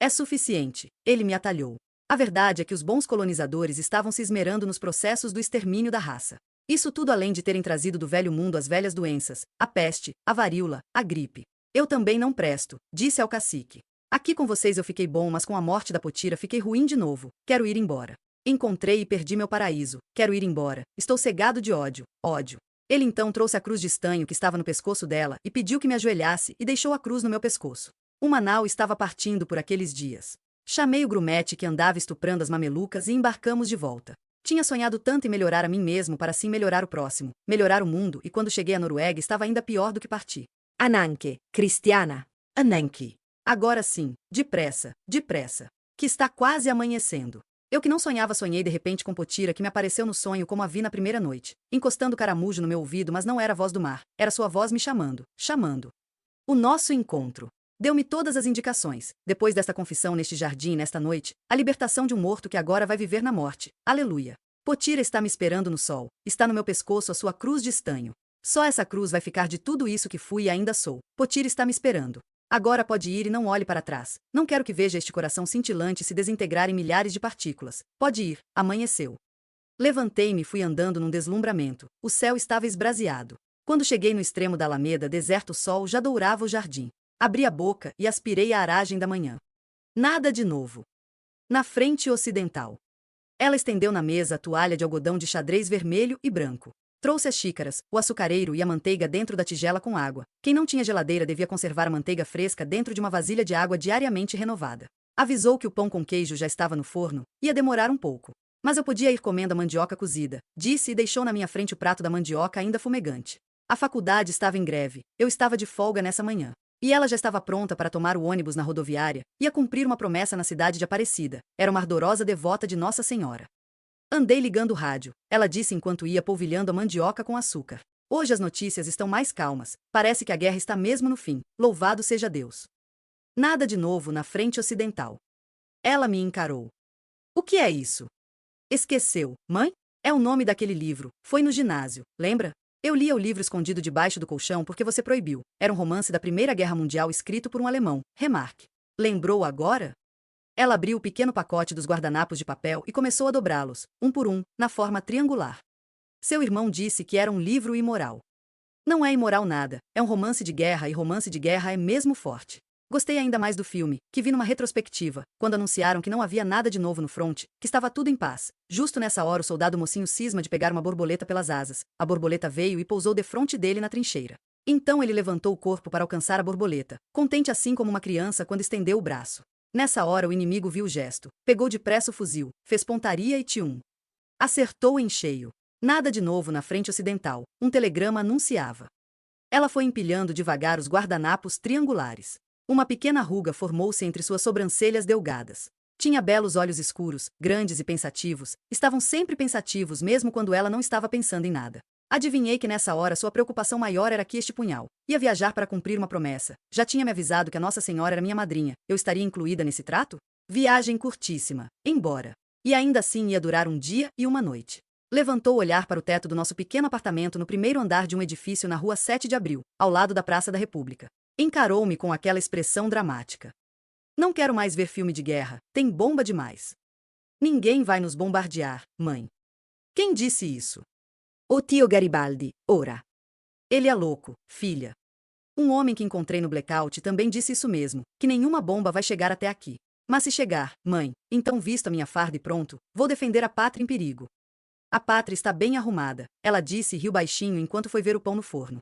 É suficiente, ele me atalhou. A verdade é que os bons colonizadores estavam se esmerando nos processos do extermínio da raça. Isso tudo além de terem trazido do velho mundo as velhas doenças, a peste, a varíola, a gripe. Eu também não presto, disse ao cacique. Aqui com vocês eu fiquei bom, mas com a morte da Potira fiquei ruim de novo. Quero ir embora. Encontrei e perdi meu paraíso. Quero ir embora. Estou cegado de ódio. Ódio. Ele então trouxe a cruz de estanho que estava no pescoço dela e pediu que me ajoelhasse e deixou a cruz no meu pescoço. Uma nau estava partindo por aqueles dias. Chamei o grumete que andava estuprando as mamelucas e embarcamos de volta. Tinha sonhado tanto em melhorar a mim mesmo para assim melhorar o próximo, melhorar o mundo, e quando cheguei à Noruega estava ainda pior do que parti. Ananke, Cristiana. Anenki. Agora sim, depressa, que está quase amanhecendo. Eu que não sonhava sonhei de repente com Potira que me apareceu no sonho como a vi na primeira noite, encostando o caramujo no meu ouvido, mas não era a voz do mar, era sua voz me chamando. O nosso encontro. Deu-me todas as indicações, depois desta confissão neste jardim nesta noite, a libertação de um morto que agora vai viver na morte. Aleluia. Potira está me esperando no sol, está no meu pescoço a sua cruz de estanho. Só essa cruz vai ficar de tudo isso que fui e ainda sou. Potira está me esperando. Agora pode ir e não olhe para trás. Não quero que veja este coração cintilante se desintegrar em milhares de partículas. Pode ir, amanheceu. Levantei-me e fui andando num deslumbramento. O céu estava esbraseado. Quando cheguei no extremo da alameda deserta o sol já dourava o jardim. Abri a boca e aspirei a aragem da manhã. Nada de novo. Na frente ocidental. Ela estendeu na mesa a toalha de algodão de xadrez vermelho e branco. Trouxe as xícaras, o açucareiro e a manteiga dentro da tigela com água. Quem não tinha geladeira devia conservar a manteiga fresca dentro de uma vasilha de água diariamente renovada. Avisou que o pão com queijo já estava no forno, ia demorar um pouco. Mas eu podia ir comendo a mandioca cozida, disse e deixou na minha frente o prato da mandioca ainda fumegante. A faculdade estava em greve, eu estava de folga nessa manhã. E ela já estava pronta para tomar o ônibus na rodoviária, ia cumprir uma promessa na cidade de Aparecida. Era uma ardorosa devota de Nossa Senhora. Andei ligando o rádio, ela disse enquanto ia polvilhando a mandioca com açúcar. Hoje as notícias estão mais calmas, parece que a guerra está mesmo no fim, louvado seja Deus. Nada de novo na frente ocidental. Ela me encarou. O que é isso? Esqueceu, mãe? É o nome daquele livro, foi no ginásio, lembra? Eu lia o livro escondido debaixo do colchão porque você proibiu. Era um romance da Primeira Guerra Mundial escrito por um alemão, Remarque. Lembrou agora? Ela abriu o pequeno pacote dos guardanapos de papel e começou a dobrá-los, um por um, na forma triangular. Seu irmão disse que era um livro imoral. Não é imoral nada, é um romance de guerra e romance de guerra é mesmo forte. Gostei ainda mais do filme, que vi numa retrospectiva, quando anunciaram que não havia nada de novo no fronte, que estava tudo em paz. Justo nessa hora o soldado mocinho cisma de pegar uma borboleta pelas asas. A borboleta veio e pousou defronte dele na trincheira. Então ele levantou o corpo para alcançar a borboleta, contente assim como uma criança quando estendeu o braço. Nessa hora o inimigo viu o gesto, pegou depressa o fuzil, fez pontaria e tchum. Acertou em cheio. Nada de novo na frente ocidental, um telegrama anunciava. Ela foi empilhando devagar os guardanapos triangulares. Uma pequena ruga formou-se entre suas sobrancelhas delgadas. Tinha belos olhos escuros, grandes e pensativos, estavam sempre pensativos mesmo quando ela não estava pensando em nada. Adivinhei que nessa hora sua preocupação maior era que este punhal. Ia viajar para cumprir uma promessa. Já tinha me avisado que a Nossa Senhora era minha madrinha. Eu estaria incluída nesse trato? Viagem curtíssima. Embora. E ainda assim ia durar um dia e uma noite. Levantou o olhar para o teto do nosso pequeno apartamento no primeiro andar de um edifício na rua 7 de Abril, ao lado da Praça da República. Encarou-me com aquela expressão dramática. Não quero mais ver filme de guerra, tem bomba demais. Ninguém vai nos bombardear, mãe. Quem disse isso? O tio Garibaldi, ora. Ele é louco, filha. Um homem que encontrei no blackout também disse isso mesmo, que nenhuma bomba vai chegar até aqui. Mas se chegar, mãe, então visto a minha farda e pronto, vou defender a pátria em perigo. A pátria está bem arrumada, ela disse e riu baixinho enquanto foi ver o pão no forno.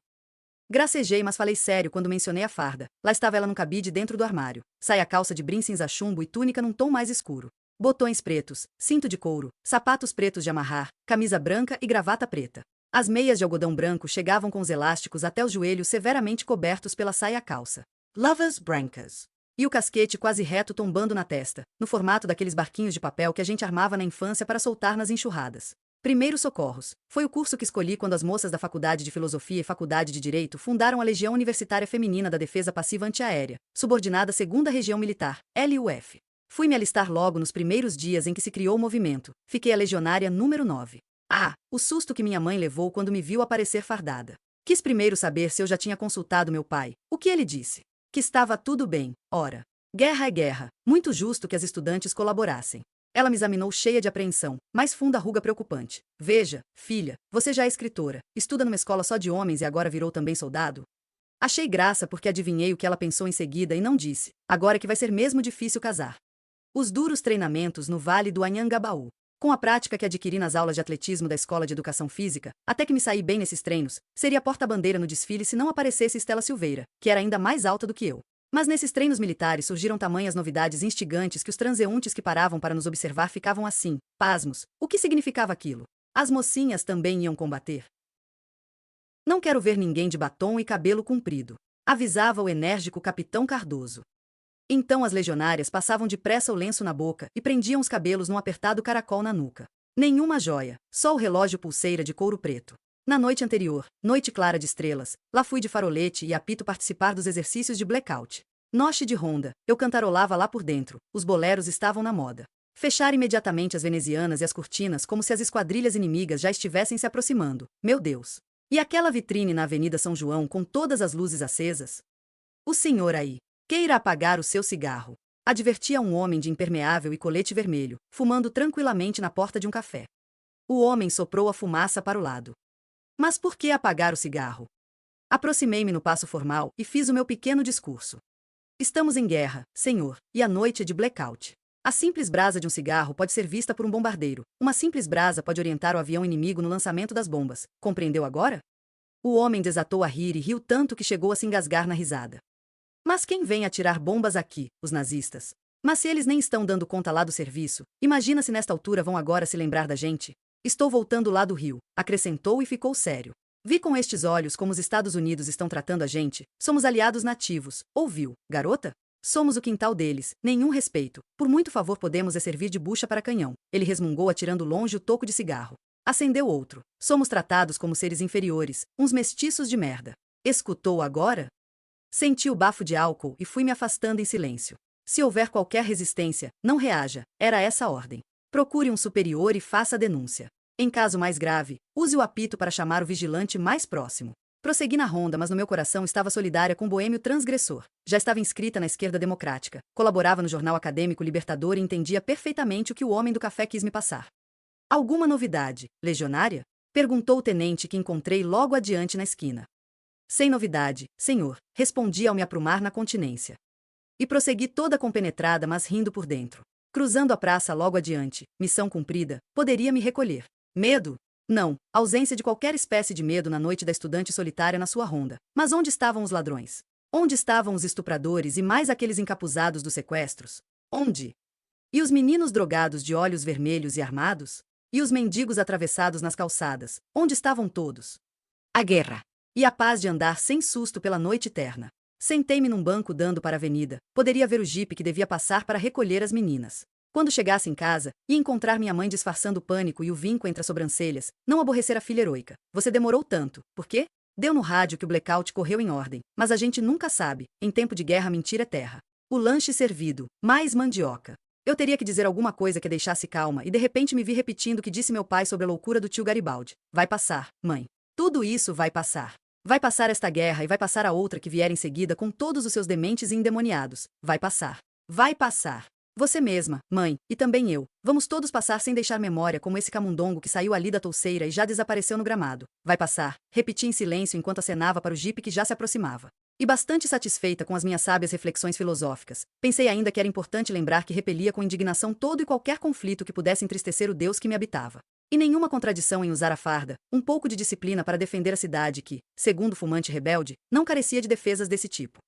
Gracejei, mas falei sério quando mencionei a farda. Lá estava ela num cabide dentro do armário. Saia calça de brim cinza chumbo e túnica num tom mais escuro. Botões pretos, cinto de couro, sapatos pretos de amarrar, camisa branca e gravata preta. As meias de algodão branco chegavam com os elásticos até os joelhos severamente cobertos pela saia calça. Lovers brancas. E o casquete quase reto tombando na testa, no formato daqueles barquinhos de papel que a gente armava na infância para soltar nas enxurradas. Primeiros socorros. Foi o curso que escolhi quando as moças da Faculdade de Filosofia e Faculdade de Direito fundaram a Legião Universitária Feminina da Defesa Passiva Antiaérea, subordinada à 2ª Região Militar, LUF. Fui me alistar logo nos primeiros dias em que se criou o movimento. Fiquei a legionária número 9. Ah, o susto que minha mãe levou quando me viu aparecer fardada. Quis primeiro saber se eu já tinha consultado meu pai. O que ele disse? Que estava tudo bem. Ora, guerra é guerra. Muito justo que as estudantes colaborassem. Ela me examinou cheia de apreensão, mais funda ruga preocupante. Veja, filha, você já é escritora, estuda numa escola só de homens e agora virou também soldado? Achei graça porque adivinhei o que ela pensou em seguida e não disse. Agora é que vai ser mesmo difícil casar. Os duros treinamentos no Vale do Anhangabaú. Com a prática que adquiri nas aulas de atletismo da Escola de Educação Física, até que me saí bem nesses treinos, seria porta-bandeira no desfile se não aparecesse Estela Silveira, que era ainda mais alta do que eu. Mas nesses treinos militares surgiram tamanhas novidades instigantes que os transeuntes que paravam para nos observar ficavam assim, pasmos. O que significava aquilo? As mocinhas também iam combater? Não quero ver ninguém de batom e cabelo comprido, avisava o enérgico capitão Cardoso. Então as legionárias passavam depressa o lenço na boca e prendiam os cabelos num apertado caracol na nuca. Nenhuma joia, só o relógio pulseira de couro preto. Na noite anterior, noite clara de estrelas, lá fui de farolete e apito participar dos exercícios de blackout. Noche de ronda, eu cantarolava lá por dentro, os boleros estavam na moda. Fechar imediatamente as venezianas e as cortinas como se as esquadrilhas inimigas já estivessem se aproximando. Meu Deus! E aquela vitrine na Avenida São João com todas as luzes acesas? O senhor aí, queira apagar o seu cigarro. Advertia um homem de impermeável e colete vermelho, fumando tranquilamente na porta de um café. O homem soprou a fumaça para o lado. Mas por que apagar o cigarro? Aproximei-me no passo formal e fiz o meu pequeno discurso. Estamos em guerra, senhor, e a noite é de blackout. A simples brasa de um cigarro pode ser vista por um bombardeiro. Uma simples brasa pode orientar o avião inimigo no lançamento das bombas. Compreendeu agora? O homem desatou a rir e riu tanto que chegou a se engasgar na risada. Mas quem vem atirar bombas aqui? Os nazistas. Mas se eles nem estão dando conta lá do serviço, imagina se nesta altura vão agora se lembrar da gente? Estou voltando lá do Rio, acrescentou e ficou sério. Vi com estes olhos como os Estados Unidos estão tratando a gente. Somos aliados nativos. Ouviu, garota? Somos o quintal deles, nenhum respeito. Por muito favor podemos servir de bucha para canhão. Ele resmungou atirando longe o toco de cigarro. Acendeu outro. Somos tratados como seres inferiores, uns mestiços de merda. Escutou agora? Senti o bafo de álcool e fui me afastando em silêncio. Se houver qualquer resistência, não reaja. Era essa a ordem. Procure um superior e faça a denúncia. Em caso mais grave, use o apito para chamar o vigilante mais próximo. Prossegui na ronda, mas no meu coração estava solidária com o boêmio transgressor. Já estava inscrita na esquerda democrática, colaborava no jornal acadêmico Libertador e entendia perfeitamente o que o homem do café quis me passar. Alguma novidade, legionária? Perguntou o tenente que encontrei logo adiante na esquina. Sem novidade, senhor, respondi ao me aprumar na continência. E prossegui toda compenetrada, mas rindo por dentro. Cruzando a praça logo adiante, missão cumprida, poderia me recolher. Medo? Não, ausência de qualquer espécie de medo na noite da estudante solitária na sua ronda. Mas onde estavam os ladrões? Onde estavam os estupradores e mais aqueles encapuzados dos sequestros? Onde? E os meninos drogados de olhos vermelhos e armados? E os mendigos atravessados nas calçadas? Onde estavam todos? A guerra. E a paz de andar sem susto pela noite eterna. Sentei-me num banco dando para a avenida. Poderia ver o jipe que devia passar para recolher as meninas. Quando chegasse em casa, ia encontrar minha mãe disfarçando o pânico e o vinco entre as sobrancelhas, não aborrecer a filha heroica. Você demorou tanto. Por quê? Deu no rádio que o blackout correu em ordem. Mas a gente nunca sabe. Em tempo de guerra, mentira é terra. O lanche servido. Mais mandioca. Eu teria que dizer alguma coisa que a deixasse calma e de repente me vi repetindo o que disse meu pai sobre a loucura do tio Garibaldi. Vai passar, mãe. Tudo isso vai passar. Vai passar esta guerra e vai passar a outra que vier em seguida com todos os seus dementes e endemoniados. Vai passar. Vai passar. Você mesma, mãe, e também eu, vamos todos passar sem deixar memória como esse camundongo que saiu ali da touceira e já desapareceu no gramado. Vai passar, repeti em silêncio enquanto acenava para o jipe que já se aproximava. E bastante satisfeita com as minhas sábias reflexões filosóficas, pensei ainda que era importante lembrar que repelia com indignação todo e qualquer conflito que pudesse entristecer o Deus que me habitava. E nenhuma contradição em usar a farda, um pouco de disciplina para defender a cidade que, segundo o fumante rebelde, não carecia de defesas desse tipo.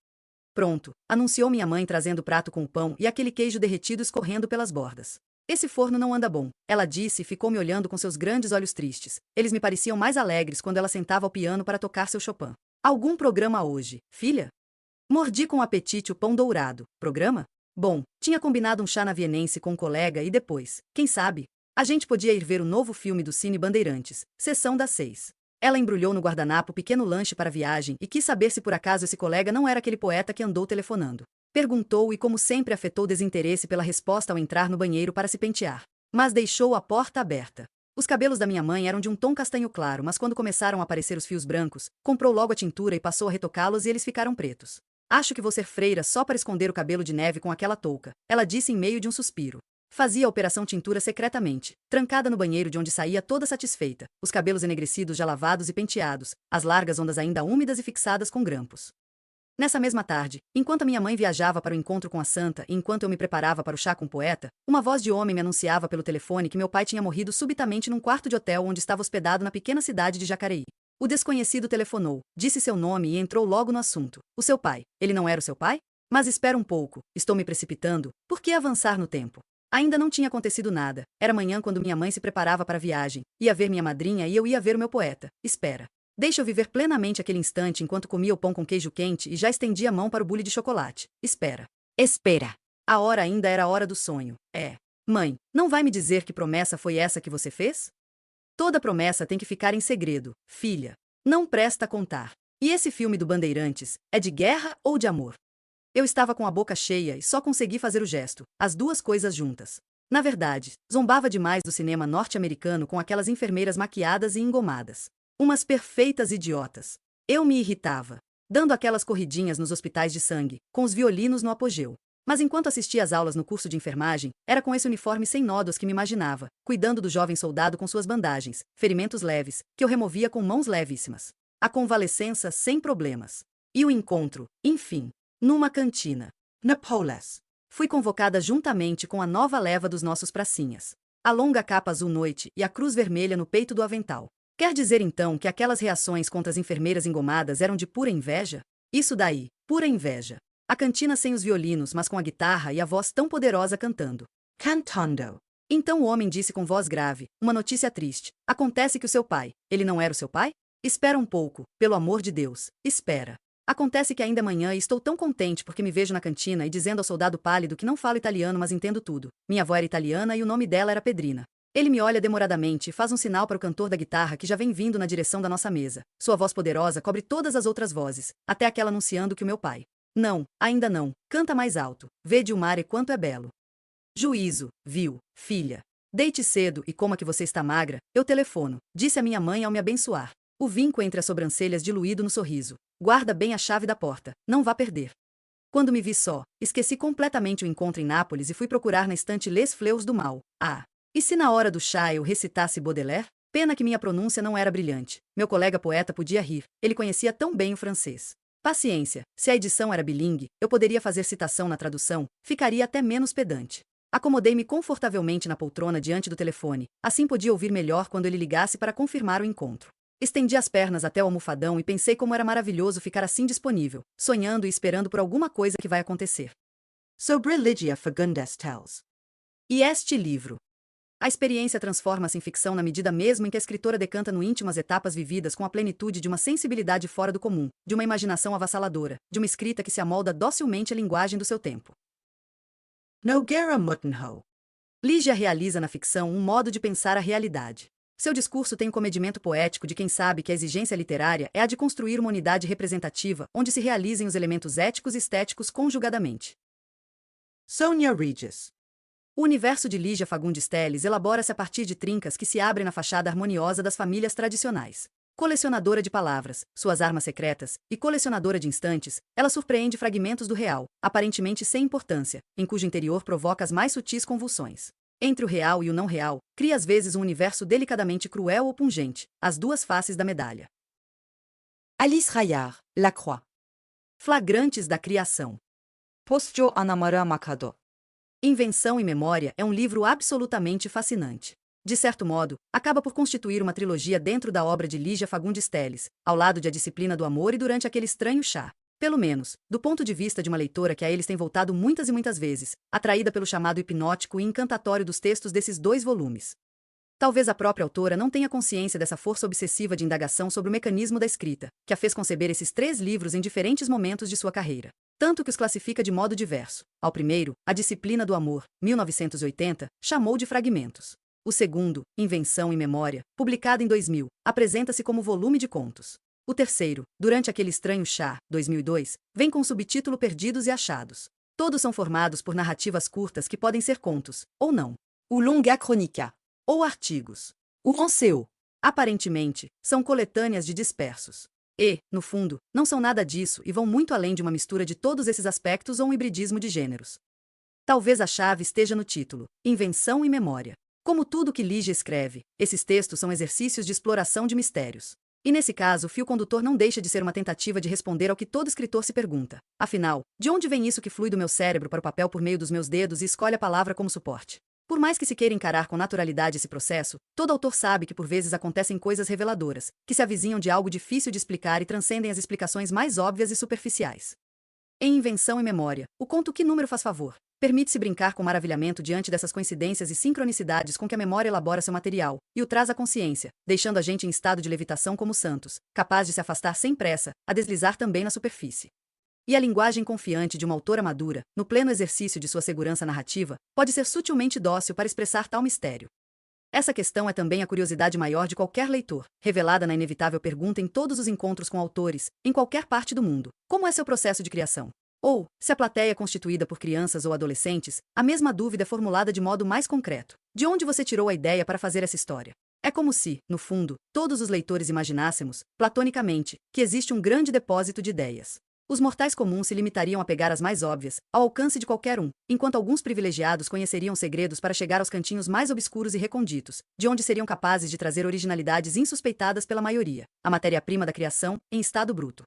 Pronto, anunciou minha mãe trazendo o prato com o pão e aquele queijo derretido escorrendo pelas bordas. Esse forno não anda bom, ela disse e ficou me olhando com seus grandes olhos tristes. Eles me pareciam mais alegres quando ela sentava ao piano para tocar seu Chopin. Algum programa hoje, filha? Mordi com apetite o pão dourado. Programa? Bom, tinha combinado um chá na Vienense com um colega e depois, quem sabe, a gente podia ir ver o novo filme do Cine Bandeirantes, sessão das 6. Ela embrulhou no guardanapo pequeno lanche para a viagem e quis saber se por acaso esse colega não era aquele poeta que andou telefonando. Perguntou e como sempre afetou desinteresse pela resposta ao entrar no banheiro para se pentear. Mas deixou a porta aberta. Os cabelos da minha mãe eram de um tom castanho claro, mas quando começaram a aparecer os fios brancos, comprou logo a tintura e passou a retocá-los e eles ficaram pretos. Acho que vou ser freira só para esconder o cabelo de neve com aquela touca, ela disse em meio de um suspiro. Fazia a operação tintura secretamente, trancada no banheiro de onde saía toda satisfeita, os cabelos enegrecidos já lavados e penteados, as largas ondas ainda úmidas e fixadas com grampos. Nessa mesma tarde, enquanto a minha mãe viajava para o encontro com a santa e enquanto eu me preparava para o chá com o poeta, uma voz de homem me anunciava pelo telefone que meu pai tinha morrido subitamente num quarto de hotel onde estava hospedado na pequena cidade de Jacareí. O desconhecido telefonou, disse seu nome e entrou logo no assunto. O seu pai. Ele não era o seu pai? Mas espera um pouco, estou me precipitando, por que avançar no tempo? Ainda não tinha acontecido nada, era manhã quando minha mãe se preparava para a viagem, ia ver minha madrinha e eu ia ver o meu poeta. Espera. Deixa eu viver plenamente aquele instante enquanto comia o pão com queijo quente e já estendia a mão para o bule de chocolate. Espera. Espera. A hora ainda era a hora do sonho. Mãe, não vai me dizer que promessa foi essa que você fez? Toda promessa tem que ficar em segredo, filha. Não presta a contar. E esse filme do Bandeirantes, é de guerra ou de amor? Eu estava com a boca cheia e só consegui fazer o gesto, as duas coisas juntas. Na verdade, zombava demais do cinema norte-americano com aquelas enfermeiras maquiadas e engomadas. Umas perfeitas idiotas. Eu me irritava, dando aquelas corridinhas nos hospitais de sangue, com os violinos no apogeu. Mas enquanto assistia às aulas no curso de enfermagem, era com esse uniforme sem nódoas que me imaginava, cuidando do jovem soldado com suas bandagens, ferimentos leves, que eu removia com mãos levíssimas. A convalescença sem problemas. E o encontro, enfim, numa cantina. Napoles. Fui convocada juntamente com a nova leva dos nossos pracinhas. A longa capa azul noite e a cruz vermelha no peito do avental. Quer dizer então que aquelas reações contra as enfermeiras engomadas eram de pura inveja? Isso daí, pura inveja. A cantina sem os violinos, mas com a guitarra e a voz tão poderosa cantando. Cantando. Então o homem disse com voz grave, uma notícia triste. Acontece que o seu pai, ele não era o seu pai? Espera um pouco, pelo amor de Deus, espera. Acontece que ainda amanhã estou tão contente porque me vejo na cantina e dizendo ao soldado pálido que não falo italiano mas entendo tudo. Minha avó era italiana e o nome dela era Pedrina. Ele me olha demoradamente e faz um sinal para o cantor da guitarra que já vem vindo na direção da nossa mesa. Sua voz poderosa cobre todas as outras vozes, até aquela anunciando que o meu pai. Não, ainda não, canta mais alto. Vede o mar e quanto é belo. Juízo, viu, filha. Deite cedo e coma que você está magra, eu telefono, disse a minha mãe ao me abençoar. O vinco entre as sobrancelhas diluído no sorriso. Guarda bem a chave da porta, não vá perder. Quando me vi só, esqueci completamente o encontro em Nápoles e fui procurar na estante Les Fleurs do Mal. Ah! E se na hora do chá eu recitasse Baudelaire? Pena que minha pronúncia não era brilhante. Meu colega poeta podia rir, ele conhecia tão bem o francês. Paciência, se a edição era bilingue, eu poderia fazer citação na tradução, ficaria até menos pedante. Acomodei-me confortavelmente na poltrona diante do telefone, assim podia ouvir melhor quando ele ligasse para confirmar o encontro. Estendi as pernas até o almofadão e pensei como era maravilhoso ficar assim disponível, sonhando e esperando por alguma coisa que vai acontecer. Sobre Ligia Fagundes tells. E este livro? A experiência transforma-se em ficção na medida mesmo em que a escritora decanta no íntimo as etapas vividas com a plenitude de uma sensibilidade fora do comum, de uma imaginação avassaladora, de uma escrita que se amolda docilmente à linguagem do seu tempo. Nogueira Moutinho. Ligia realiza na ficção um modo de pensar a realidade. Seu discurso tem o comedimento poético de quem sabe que a exigência literária é a de construir uma unidade representativa onde se realizem os elementos éticos e estéticos conjugadamente. Sonia Regis. O universo de Ligia Fagundes Telles elabora-se a partir de trincas que se abrem na fachada harmoniosa das famílias tradicionais. Colecionadora de palavras, suas armas secretas, e colecionadora de instantes, ela surpreende fragmentos do real, aparentemente sem importância, em cujo interior provoca as mais sutis convulsões. Entre o real e o não real, cria às vezes um universo delicadamente cruel ou pungente, as duas faces da medalha. Alice Rayard, Lacroix. Flagrantes da criação. Postjo Anamara Makado. Invenção e Memória é um livro absolutamente fascinante. De certo modo, acaba por constituir uma trilogia dentro da obra de Ligia Fagundes Telles, ao lado de A Disciplina do Amor e Durante aquele Estranho Chá. Pelo menos, do ponto de vista de uma leitora que a eles tem voltado muitas e muitas vezes, atraída pelo chamado hipnótico e encantatório dos textos desses dois volumes. Talvez a própria autora não tenha consciência dessa força obsessiva de indagação sobre o mecanismo da escrita, que a fez conceber esses 3 livros em diferentes momentos de sua carreira. Tanto que os classifica de modo diverso. Ao primeiro, A Disciplina do Amor, 1980, chamou de fragmentos. O segundo, Invenção e Memória, publicado em 2000, apresenta-se como volume de contos. O terceiro, Durante aquele Estranho Chá, 2002, vem com o subtítulo Perdidos e Achados. Todos são formados por narrativas curtas que podem ser contos, ou não. Ou longa crônica. Ou artigos. Ou ensaio. Aparentemente, são coletâneas de dispersos. E, no fundo, não são nada disso e vão muito além de uma mistura de todos esses aspectos ou um hibridismo de gêneros. Talvez a chave esteja no título, Invenção e Memória. Como tudo que Ligia escreve, esses textos são exercícios de exploração de mistérios. E nesse caso o fio condutor não deixa de ser uma tentativa de responder ao que todo escritor se pergunta. Afinal, de onde vem isso que flui do meu cérebro para o papel por meio dos meus dedos e escolhe a palavra como suporte? Por mais que se queira encarar com naturalidade esse processo, todo autor sabe que por vezes acontecem coisas reveladoras, que se avizinham de algo difícil de explicar e transcendem as explicações mais óbvias e superficiais. Em Invenção e Memória, o conto Que Número Faz Favor? Permite-se brincar com maravilhamento diante dessas coincidências e sincronicidades com que a memória elabora seu material, e o traz à consciência, deixando a gente em estado de levitação como santos, capaz de se afastar sem pressa, a deslizar também na superfície. E a linguagem confiante de uma autora madura, no pleno exercício de sua segurança narrativa, pode ser sutilmente dócil para expressar tal mistério. Essa questão é também a curiosidade maior de qualquer leitor, revelada na inevitável pergunta em todos os encontros com autores, em qualquer parte do mundo: como é seu processo de criação? Ou, se a plateia é constituída por crianças ou adolescentes, a mesma dúvida é formulada de modo mais concreto: de onde você tirou a ideia para fazer essa história? É como se, no fundo, todos os leitores imaginássemos, platonicamente, que existe um grande depósito de ideias. Os mortais comuns se limitariam a pegar as mais óbvias, ao alcance de qualquer um, enquanto alguns privilegiados conheceriam segredos para chegar aos cantinhos mais obscuros e recônditos, de onde seriam capazes de trazer originalidades insuspeitadas pela maioria, a matéria-prima da criação, em estado bruto.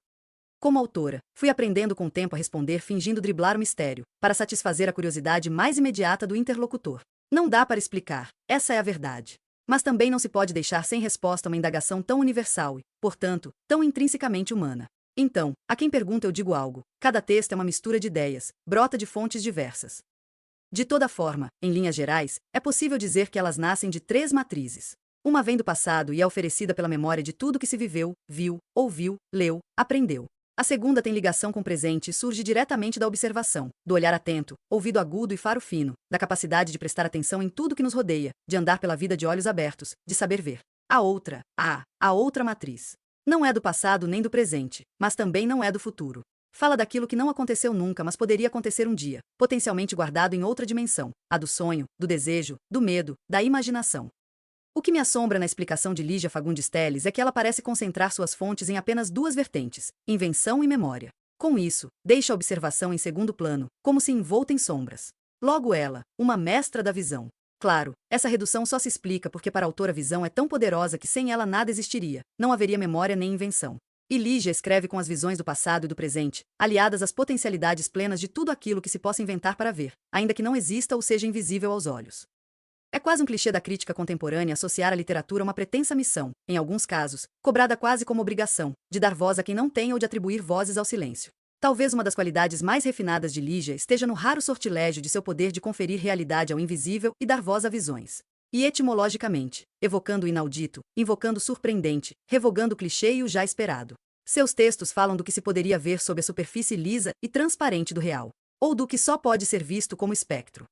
Como autora, fui aprendendo com o tempo a responder fingindo driblar o mistério, para satisfazer a curiosidade mais imediata do interlocutor. Não dá para explicar, essa é a verdade. Mas também não se pode deixar sem resposta uma indagação tão universal e, portanto, tão intrinsecamente humana. Então, a quem pergunta eu digo algo. Cada texto é uma mistura de ideias, brota de fontes diversas. De toda forma, em linhas gerais, é possível dizer que elas nascem de 3 matrizes. Uma vem do passado e é oferecida pela memória de tudo que se viveu, viu, ouviu, leu, aprendeu. A segunda tem ligação com o presente e surge diretamente da observação, do olhar atento, ouvido agudo e faro fino, da capacidade de prestar atenção em tudo que nos rodeia, de andar pela vida de olhos abertos, de saber ver. A outra matriz, não é do passado nem do presente, mas também não é do futuro. Fala daquilo que não aconteceu nunca, mas poderia acontecer um dia, potencialmente guardado em outra dimensão, a do sonho, do desejo, do medo, da imaginação. O que me assombra na explicação de Lígia Fagundes Telles é que ela parece concentrar suas fontes em apenas 2 vertentes, invenção e memória. Com isso, deixa a observação em segundo plano, como se envolta em sombras. Logo ela, uma mestra da visão. Claro, essa redução só se explica porque para a autora a visão é tão poderosa que sem ela nada existiria, não haveria memória nem invenção. E Lígia escreve com as visões do passado e do presente, aliadas às potencialidades plenas de tudo aquilo que se possa inventar para ver, ainda que não exista ou seja invisível aos olhos. É quase um clichê da crítica contemporânea associar à literatura uma pretensa missão, em alguns casos, cobrada quase como obrigação, de dar voz a quem não tem ou de atribuir vozes ao silêncio. Talvez uma das qualidades mais refinadas de Lígia esteja no raro sortilégio de seu poder de conferir realidade ao invisível e dar voz a visões. E etimologicamente, evocando o inaudito, invocando o surpreendente, revogando o clichê e o já esperado. Seus textos falam do que se poderia ver sob a superfície lisa e transparente do real, ou do que só pode ser visto como espectro.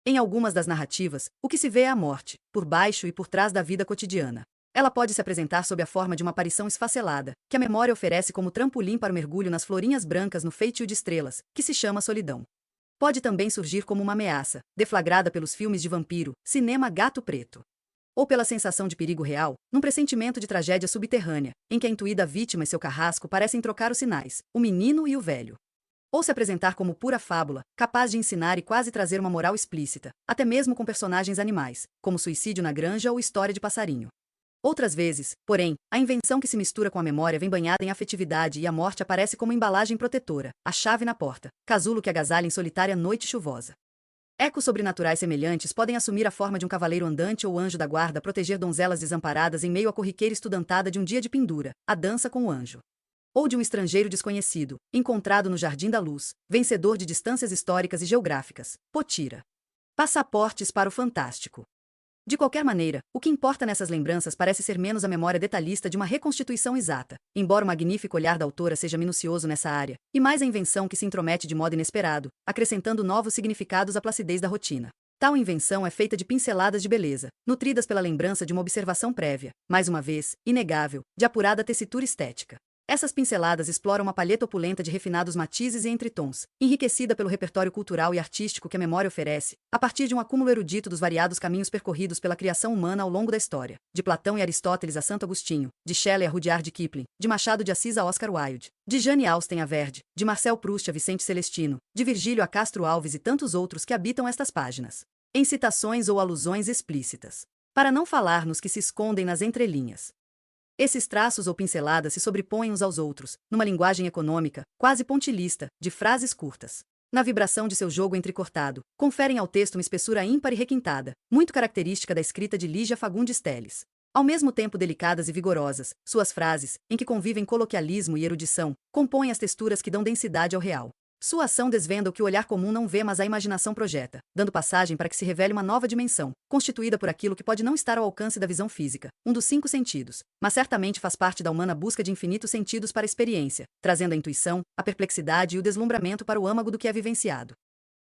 Em algumas das narrativas, o que se vê é a morte, por baixo e por trás da vida cotidiana. Ela pode se apresentar sob a forma de uma aparição esfacelada, que a memória oferece como trampolim para o mergulho nas florinhas brancas no feitio de estrelas, que se chama solidão. Pode também surgir como uma ameaça, deflagrada pelos filmes de vampiro, cinema Gato Preto. Ou pela sensação de perigo real, num pressentimento de tragédia subterrânea, em que a intuída vítima e seu carrasco parecem trocar os sinais, o menino e o velho. Ou se apresentar como pura fábula, capaz de ensinar e quase trazer uma moral explícita, até mesmo com personagens animais, como Suicídio na Granja ou História de Passarinho. Outras vezes, porém, a invenção que se mistura com a memória vem banhada em afetividade e a morte aparece como embalagem protetora, a chave na porta, casulo que agasalha em solitária noite chuvosa. Ecos sobrenaturais semelhantes podem assumir a forma de um cavaleiro andante ou anjo da guarda proteger donzelas desamparadas em meio à corriqueira estudantada de um dia de pendura, a dança com o anjo. Ou de um estrangeiro desconhecido, encontrado no Jardim da Luz, vencedor de distâncias históricas e geográficas, Potira. Passaportes para o fantástico. De qualquer maneira, o que importa nessas lembranças parece ser menos a memória detalhista de uma reconstituição exata, embora o magnífico olhar da autora seja minucioso nessa área, e mais a invenção que se intromete de modo inesperado, acrescentando novos significados à placidez da rotina. Tal invenção é feita de pinceladas de beleza, nutridas pela lembrança de uma observação prévia, mais uma vez, inegável, de apurada tessitura estética. Essas pinceladas exploram uma palheta opulenta de refinados matizes e entretons, enriquecida pelo repertório cultural e artístico que a memória oferece, a partir de um acúmulo erudito dos variados caminhos percorridos pela criação humana ao longo da história, de Platão e Aristóteles a Santo Agostinho, de Shelley a Rudyard Kipling, de Machado de Assis a Oscar Wilde, de Jane Austen a Verdi, de Marcel Proust a Vicente Celestino, de Virgílio a Castro Alves e tantos outros que habitam estas páginas, em citações ou alusões explícitas, para não falar nos que se escondem nas entrelinhas. Esses traços ou pinceladas se sobrepõem uns aos outros, numa linguagem econômica, quase pontilhista, de frases curtas. Na vibração de seu jogo entrecortado, conferem ao texto uma espessura ímpar e requintada, muito característica da escrita de Lígia Fagundes Telles. Ao mesmo tempo delicadas e vigorosas, suas frases, em que convivem coloquialismo e erudição, compõem as texturas que dão densidade ao real. Sua ação desvenda o que o olhar comum não vê, mas a imaginação projeta, dando passagem para que se revele uma nova dimensão, constituída por aquilo que pode não estar ao alcance da visão física, um dos 5 sentidos, mas certamente faz parte da humana busca de infinitos sentidos para a experiência, trazendo a intuição, a perplexidade e o deslumbramento para o âmago do que é vivenciado.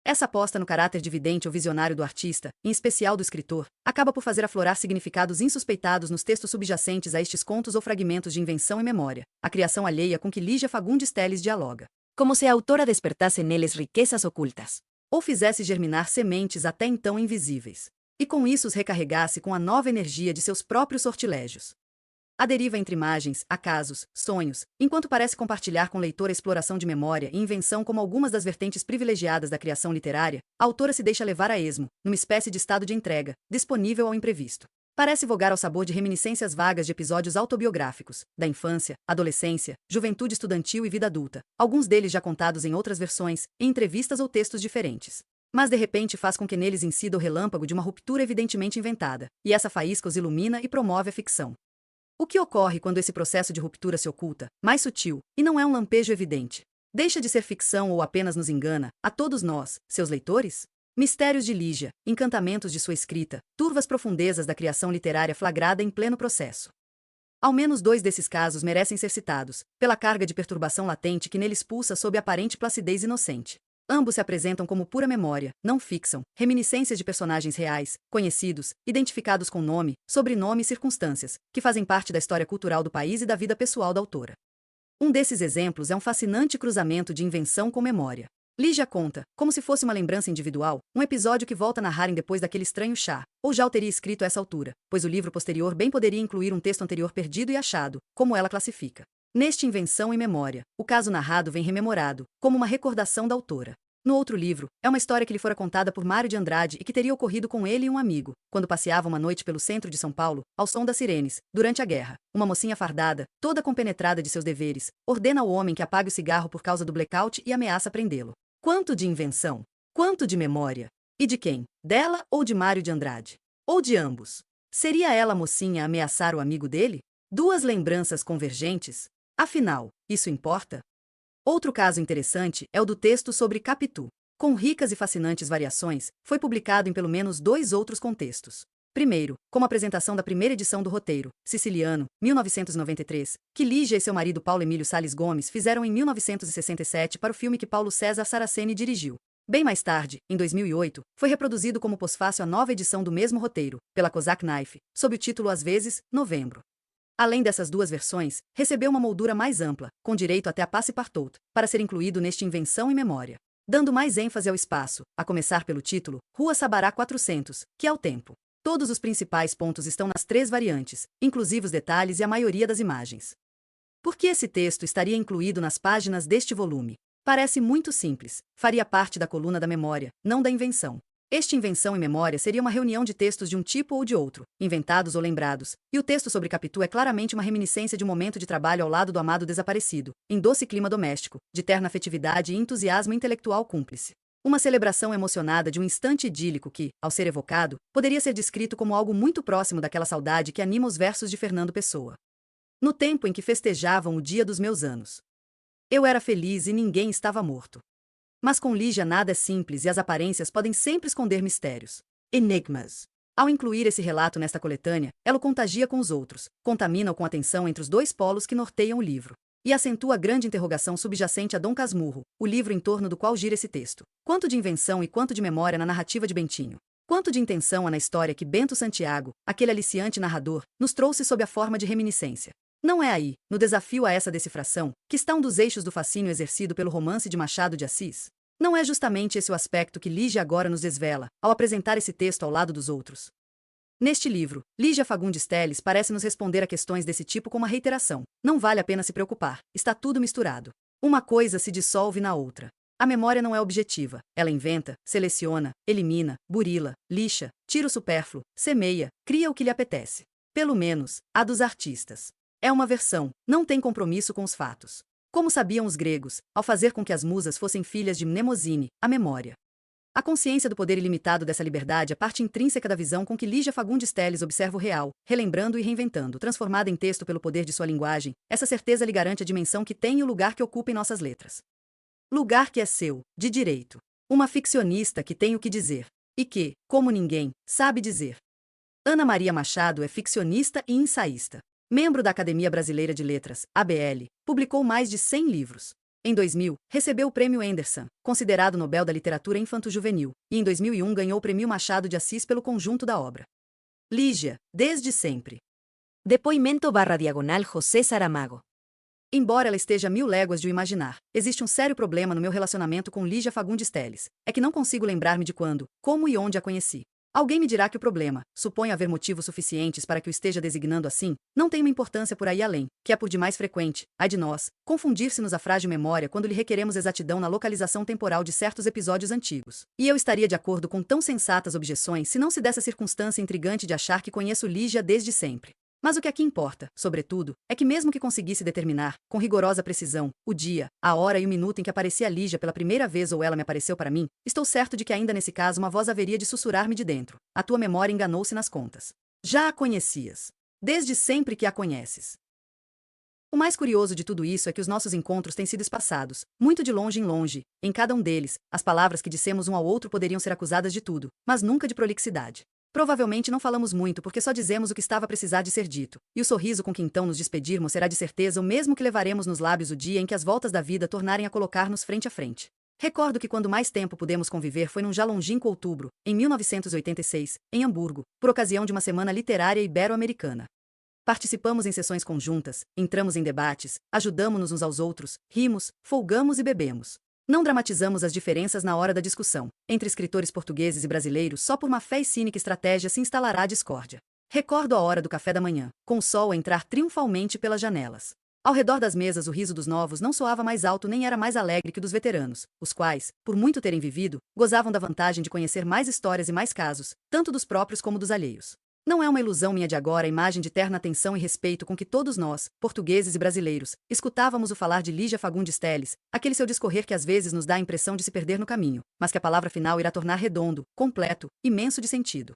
Essa aposta no caráter de vidente ou visionário do artista, em especial do escritor, acaba por fazer aflorar significados insuspeitados nos textos subjacentes a estes contos ou fragmentos de invenção e memória, a criação alheia com que Lígia Fagundes Telles dialoga. Como se a autora despertasse neles riquezas ocultas, ou fizesse germinar sementes até então invisíveis, e com isso os recarregasse com a nova energia de seus próprios sortilégios. A deriva entre imagens, acasos, sonhos, enquanto parece compartilhar com o leitor a exploração de memória e invenção como algumas das vertentes privilegiadas da criação literária, a autora se deixa levar a esmo, numa espécie de estado de entrega, disponível ao imprevisto. Parece vogar ao sabor de reminiscências vagas de episódios autobiográficos, da infância, adolescência, juventude estudantil e vida adulta, alguns deles já contados em outras versões, em entrevistas ou textos diferentes. Mas de repente faz com que neles incida o relâmpago de uma ruptura evidentemente inventada, e essa faísca os ilumina e promove a ficção. O que ocorre quando esse processo de ruptura se oculta, mais sutil, e não é um lampejo evidente? Deixa de ser ficção ou apenas nos engana, a todos nós, seus leitores? Mistérios de Lígia, encantamentos de sua escrita, turvas profundezas da criação literária flagrada em pleno processo. Ao menos 2 desses casos merecem ser citados, pela carga de perturbação latente que neles pulsa sob aparente placidez inocente. Ambos se apresentam como pura memória, não ficção, reminiscências de personagens reais, conhecidos, identificados com nome, sobrenome e circunstâncias, que fazem parte da história cultural do país e da vida pessoal da autora. Um desses exemplos é um fascinante cruzamento de invenção com memória. Lígia conta, como se fosse uma lembrança individual, um episódio que volta a narrar depois daquele estranho chá, ou já o teria escrito a essa altura, pois o livro posterior bem poderia incluir um texto anterior perdido e achado, como ela classifica. Neste Invenção e Memória, o caso narrado vem rememorado, como uma recordação da autora. No outro livro, é uma história que lhe fora contada por Mário de Andrade e que teria ocorrido com ele e um amigo, quando passeavam uma noite pelo centro de São Paulo, ao som das sirenes, durante a guerra. Uma mocinha fardada, toda compenetrada de seus deveres, ordena ao homem que apague o cigarro por causa do blackout e ameaça prendê-lo. Quanto de invenção? Quanto de memória? E de quem? Dela ou de Mário de Andrade? Ou de ambos? Seria ela a mocinha a ameaçar o amigo dele? 2 lembranças convergentes? Afinal, isso importa? Outro caso interessante é o do texto sobre Capitu. Com ricas e fascinantes variações, foi publicado em pelo menos 2 outros contextos. Primeiro, como apresentação da primeira edição do roteiro, Siciliano, 1993, que Lígia e seu marido Paulo Emílio Salles Gomes fizeram em 1967 para o filme que Paulo César Saraceni dirigiu. Bem mais tarde, em 2008, foi reproduzido como pós-fácil a nova edição do mesmo roteiro, pela Cossack Knife, sob o título às vezes, Novembro. Além dessas 2 versões, recebeu uma moldura mais ampla, com direito até a passe partout, para ser incluído neste Invenção e Memória. Dando mais ênfase ao espaço, a começar pelo título, Rua Sabará 400, que é o tempo. Todos os principais pontos estão nas 3 variantes, inclusive os detalhes e a maioria das imagens. Por que esse texto estaria incluído nas páginas deste volume? Parece muito simples, faria parte da coluna da memória, não da invenção. Este Invenção e Memória seria uma reunião de textos de um tipo ou de outro, inventados ou lembrados, e o texto sobre Capitu é claramente uma reminiscência de um momento de trabalho ao lado do amado desaparecido, em doce clima doméstico, de terna afetividade e entusiasmo intelectual cúmplice. Uma celebração emocionada de um instante idílico que, ao ser evocado, poderia ser descrito como algo muito próximo daquela saudade que anima os versos de Fernando Pessoa. No tempo em que festejavam o dia dos meus anos, eu era feliz e ninguém estava morto. Mas com Lígia nada é simples e as aparências podem sempre esconder mistérios. Enigmas. Ao incluir esse relato nesta coletânea, ela o contagia com os outros, contamina-o com a tensão entre os 2 polos que norteiam o livro. E acentua a grande interrogação subjacente a Dom Casmurro, o livro em torno do qual gira esse texto. Quanto de invenção e quanto de memória na narrativa de Bentinho? Quanto de intenção há na história que Bento Santiago, aquele aliciante narrador, nos trouxe sob a forma de reminiscência? Não é aí, no desafio a essa decifração, que está um dos eixos do fascínio exercido pelo romance de Machado de Assis? Não é justamente esse o aspecto que Lígia agora nos desvela, ao apresentar esse texto ao lado dos outros? Neste livro, Lígia Fagundes Telles parece nos responder a questões desse tipo com uma reiteração. Não vale a pena se preocupar, está tudo misturado. Uma coisa se dissolve na outra. A memória não é objetiva, ela inventa, seleciona, elimina, burila, lixa, tira o supérfluo, semeia, cria o que lhe apetece. Pelo menos, a dos artistas. É uma versão, não tem compromisso com os fatos. Como sabiam os gregos, ao fazer com que as musas fossem filhas de Mnemosine, a memória. A consciência do poder ilimitado dessa liberdade é parte intrínseca da visão com que Lígia Fagundes Telles observa o real, relembrando e reinventando, transformada em texto pelo poder de sua linguagem, essa certeza lhe garante a dimensão que tem e o lugar que ocupa em nossas letras. Lugar que é seu, de direito. Uma ficcionista que tem o que dizer. E que, como ninguém, sabe dizer. Ana Maria Machado é ficcionista e ensaísta. Membro da Academia Brasileira de Letras, ABL, publicou mais de 100 livros. Em 2000, recebeu o Prêmio Anderson, considerado Nobel da Literatura Infanto-Juvenil, e em 2001 ganhou o Prêmio Machado de Assis pelo conjunto da obra. Lígia, desde sempre. Depoimento/diagonal José Saramago. Embora ela esteja a 1000 léguas de o imaginar, existe um sério problema no meu relacionamento com Lígia Fagundes Telles. É que não consigo lembrar-me de quando, como e onde a conheci. Alguém me dirá que o problema, suponho haver motivos suficientes para que o esteja designando assim, não tem uma importância por aí além, que é por demais frequente, ai de nós, confundir-se-nos a frágil memória quando lhe requeremos exatidão na localização temporal de certos episódios antigos. E eu estaria de acordo com tão sensatas objeções se não se desse a circunstância intrigante de achar que conheço Lígia desde sempre. Mas o que aqui importa, sobretudo, é que mesmo que conseguisse determinar, com rigorosa precisão, o dia, a hora e o minuto em que aparecia Lígia pela primeira vez ou ela me apareceu para mim, estou certo de que ainda nesse caso uma voz haveria de sussurrar-me de dentro. A tua memória enganou-se nas contas. Já a conhecias. Desde sempre que a conheces. O mais curioso de tudo isso é que os nossos encontros têm sido espaçados, muito de longe em longe. Em cada um deles, as palavras que dissemos um ao outro poderiam ser acusadas de tudo, mas nunca de prolixidade. Provavelmente não falamos muito porque só dizemos o que estava a precisar de ser dito, e o sorriso com que então nos despedirmos será de certeza o mesmo que levaremos nos lábios o dia em que as voltas da vida tornarem a colocar-nos frente a frente. Recordo que quando mais tempo pudemos conviver foi num já longínquo outubro, em 1986, em Hamburgo, por ocasião de uma semana literária ibero-americana. Participamos em sessões conjuntas, entramos em debates, ajudamo-nos uns aos outros, rimos, folgamos e bebemos. Não dramatizamos as diferenças na hora da discussão. Entre escritores portugueses e brasileiros, só por uma fé e cínica estratégia se instalará a discórdia. Recordo a hora do café da manhã, com o sol a entrar triunfalmente pelas janelas. Ao redor das mesas o riso dos novos não soava mais alto nem era mais alegre que o dos veteranos, os quais, por muito terem vivido, gozavam da vantagem de conhecer mais histórias e mais casos, tanto dos próprios como dos alheios. Não é uma ilusão minha de agora a imagem de terna atenção e respeito com que todos nós, portugueses e brasileiros, escutávamos o falar de Lígia Fagundes Telles, aquele seu discorrer que às vezes nos dá a impressão de se perder no caminho, mas que a palavra final irá tornar redondo, completo, imenso de sentido.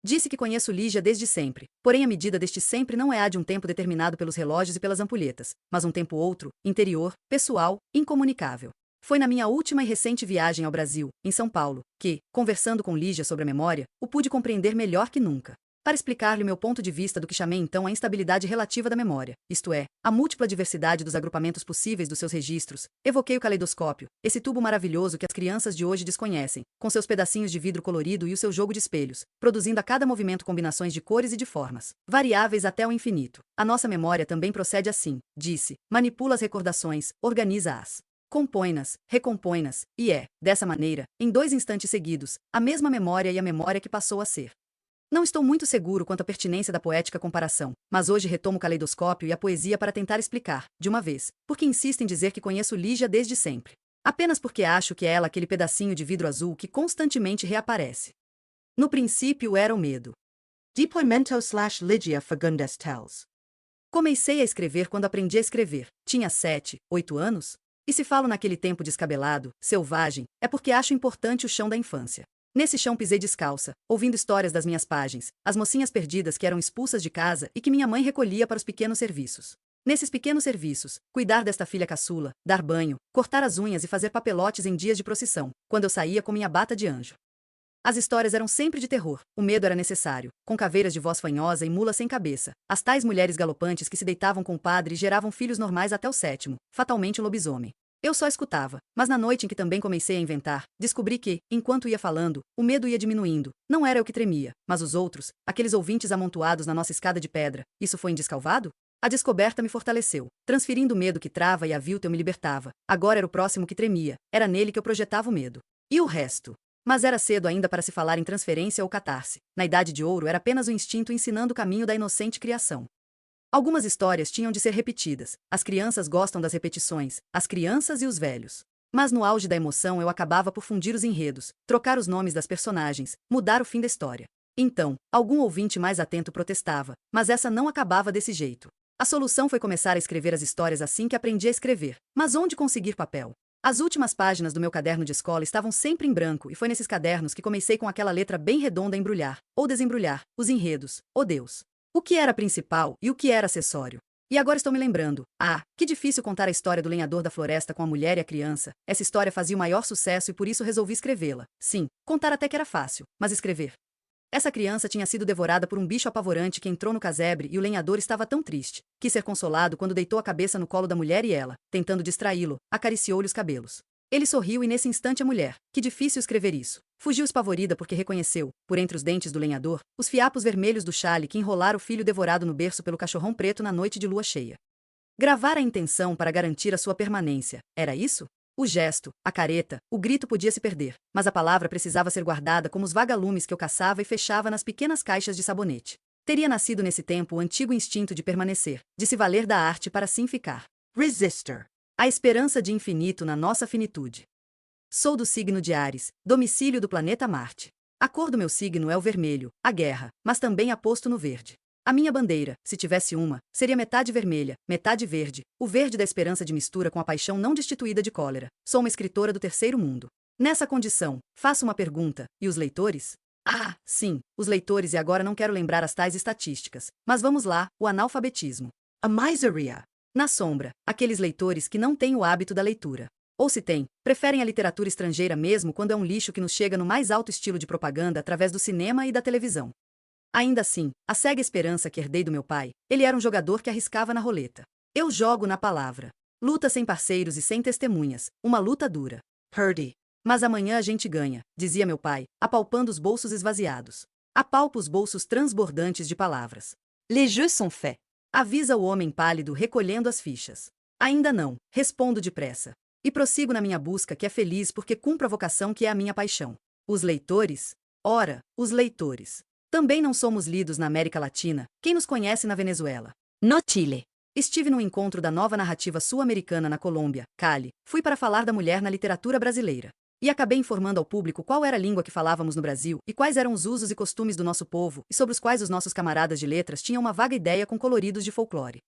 Disse que conheço Lígia desde sempre, porém a medida deste sempre não é a de um tempo determinado pelos relógios e pelas ampulhetas, mas um tempo outro, interior, pessoal, incomunicável. Foi na minha última e recente viagem ao Brasil, em São Paulo, que, conversando com Lígia sobre a memória, o pude compreender melhor que nunca. Para explicar-lhe o meu ponto de vista do que chamei então a instabilidade relativa da memória, isto é, a múltipla diversidade dos agrupamentos possíveis dos seus registros, evoquei o caleidoscópio, esse tubo maravilhoso que as crianças de hoje desconhecem, com seus pedacinhos de vidro colorido e o seu jogo de espelhos, produzindo a cada movimento combinações de cores e de formas, variáveis até o infinito. A nossa memória também procede assim, disse, manipula as recordações, organiza-as. Compõe-nas, recompõe-nas, e é, dessa maneira, em 2 instantes seguidos, a mesma memória e a memória que passou a ser. Não estou muito seguro quanto à pertinência da poética comparação, mas hoje retomo o caleidoscópio e a poesia para tentar explicar, de uma vez, porque insisto em dizer que conheço Lígia desde sempre. Apenas porque acho que é ela aquele pedacinho de vidro azul que constantemente reaparece. No princípio era o medo. Depoimento/Lígia Fagundes Telles. Comecei a escrever quando aprendi a escrever. Tinha 7, 8 anos? E se falo naquele tempo descabelado, selvagem, é porque acho importante o chão da infância. Nesse chão pisei descalça, ouvindo histórias das minhas páginas, as mocinhas perdidas que eram expulsas de casa e que minha mãe recolhia para os pequenos serviços. Nesses pequenos serviços, cuidar desta filha caçula, dar banho, cortar as unhas e fazer papelotes em dias de procissão, quando eu saía com minha bata de anjo. As histórias eram sempre de terror, o medo era necessário, com caveiras de voz fanhosa e mula sem cabeça, as tais mulheres galopantes que se deitavam com o padre e geravam filhos normais até o 7º, fatalmente um lobisomem. Eu só escutava, mas na noite em que também comecei a inventar, descobri que, enquanto ia falando, o medo ia diminuindo. Não era eu que tremia, mas os outros, aqueles ouvintes amontoados na nossa escada de pedra. Isso foi indescalvado? A descoberta me fortaleceu, transferindo o medo que trava e a avilta eu me libertava. Agora era o próximo que tremia, era nele que eu projetava o medo. E o resto? Mas era cedo ainda para se falar em transferência ou catarse. Na Idade de Ouro era apenas o instinto ensinando o caminho da inocente criação. Algumas histórias tinham de ser repetidas. As crianças gostam das repetições, as crianças e os velhos. Mas no auge da emoção eu acabava por fundir os enredos, trocar os nomes das personagens, mudar o fim da história. Então, algum ouvinte mais atento protestava, mas essa não acabava desse jeito. A solução foi começar a escrever as histórias assim que aprendi a escrever. Mas onde conseguir papel? As últimas páginas do meu caderno de escola estavam sempre em branco e foi nesses cadernos que comecei com aquela letra bem redonda a embrulhar, ou desembrulhar, os enredos, oh Deus. O que era principal e o que era acessório? E agora estou me lembrando. Ah, que difícil contar a história do lenhador da floresta com a mulher e a criança. Essa história fazia o maior sucesso e por isso resolvi escrevê-la. Sim, contar até que era fácil, mas escrever. Essa criança tinha sido devorada por um bicho apavorante que entrou no casebre e o lenhador estava tão triste. Quis ser consolado quando deitou a cabeça no colo da mulher e ela, tentando distraí-lo, acariciou-lhe os cabelos. Ele sorriu e nesse instante a mulher, que difícil escrever isso, fugiu espavorida porque reconheceu, por entre os dentes do lenhador, os fiapos vermelhos do chale que enrolara o filho devorado no berço pelo cachorrão preto na noite de lua cheia. Gravar a intenção para garantir a sua permanência, era isso? O gesto, a careta, o grito podia se perder, mas a palavra precisava ser guardada como os vagalumes que eu caçava e fechava nas pequenas caixas de sabonete. Teria nascido nesse tempo o antigo instinto de permanecer, de se valer da arte para assim ficar. Resistor. A esperança de infinito na nossa finitude. Sou do signo de Áries, domicílio do planeta Marte. A cor do meu signo é o vermelho, a guerra, mas também aposto no verde. A minha bandeira, se tivesse uma, seria metade vermelha, metade verde, o verde da esperança de mistura com a paixão não destituída de cólera. Sou uma escritora do terceiro mundo. Nessa condição, faço uma pergunta, e os leitores? Ah, sim, os leitores, e agora não quero lembrar as tais estatísticas. Mas vamos lá, o analfabetismo. A miseria. Na sombra, aqueles leitores que não têm o hábito da leitura. Ou se têm, preferem a literatura estrangeira mesmo quando é um lixo que nos chega no mais alto estilo de propaganda através do cinema e da televisão. Ainda assim, a cega esperança que herdei do meu pai, ele era um jogador que arriscava na roleta. Eu jogo na palavra. Luta sem parceiros e sem testemunhas, uma luta dura. Purdy. Mas amanhã a gente ganha, dizia meu pai, apalpando os bolsos esvaziados. Apalpa os bolsos transbordantes de palavras. Les jeux sont faits. Avisa o homem pálido recolhendo as fichas. Ainda não, respondo depressa. E prossigo na minha busca que é feliz porque cumpro a vocação que é a minha paixão. Os leitores? Ora, os leitores. Também não somos lidos na América Latina, quem nos conhece na Venezuela? No Chile. Estive num encontro da nova narrativa sul-americana na Colômbia, Cali. Fui para falar da mulher na literatura brasileira. E acabei informando ao público qual era a língua que falávamos no Brasil e quais eram os usos e costumes do nosso povo e sobre os quais os nossos camaradas de letras tinham uma vaga ideia com coloridos de folclore.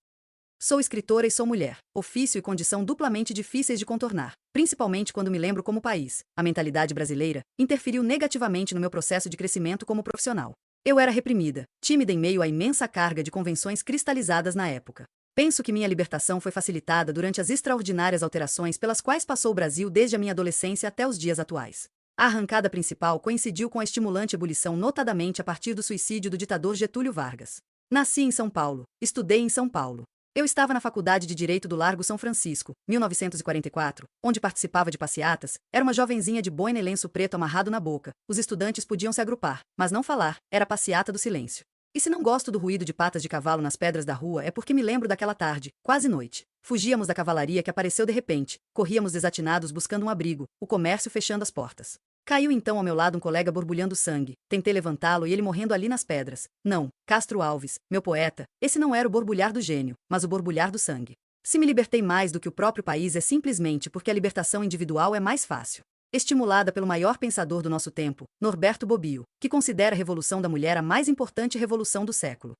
Sou escritora e sou mulher, ofício e condição duplamente difíceis de contornar, principalmente quando me lembro como país, a mentalidade brasileira, interferiu negativamente no meu processo de crescimento como profissional. Eu era reprimida, tímida em meio à imensa carga de convenções cristalizadas na época. Penso que minha libertação foi facilitada durante as extraordinárias alterações pelas quais passou o Brasil desde a minha adolescência até os dias atuais. A arrancada principal coincidiu com a estimulante ebulição notadamente a partir do suicídio do ditador Getúlio Vargas. Nasci em São Paulo, estudei em São Paulo. Eu estava na Faculdade de Direito do Largo São Francisco, 1944, onde participava de passeatas, era uma jovenzinha de boina e lenço preto amarrado na boca. Os estudantes podiam se agrupar, mas não falar, era passeata do silêncio. E se não gosto do ruído de patas de cavalo nas pedras da rua é porque me lembro daquela tarde, quase noite. Fugíamos da cavalaria que apareceu de repente, corríamos desatinados buscando um abrigo, o comércio fechando as portas. Caiu então ao meu lado um colega borbulhando sangue, tentei levantá-lo e ele morrendo ali nas pedras. Não, Castro Alves, meu poeta, esse não era o borbulhar do gênio, mas o borbulhar do sangue. Se me libertei mais do que o próprio país é simplesmente porque a libertação individual é mais fácil. Estimulada pelo maior pensador do nosso tempo, Norberto Bobbio, que considera a Revolução da Mulher a mais importante revolução do século.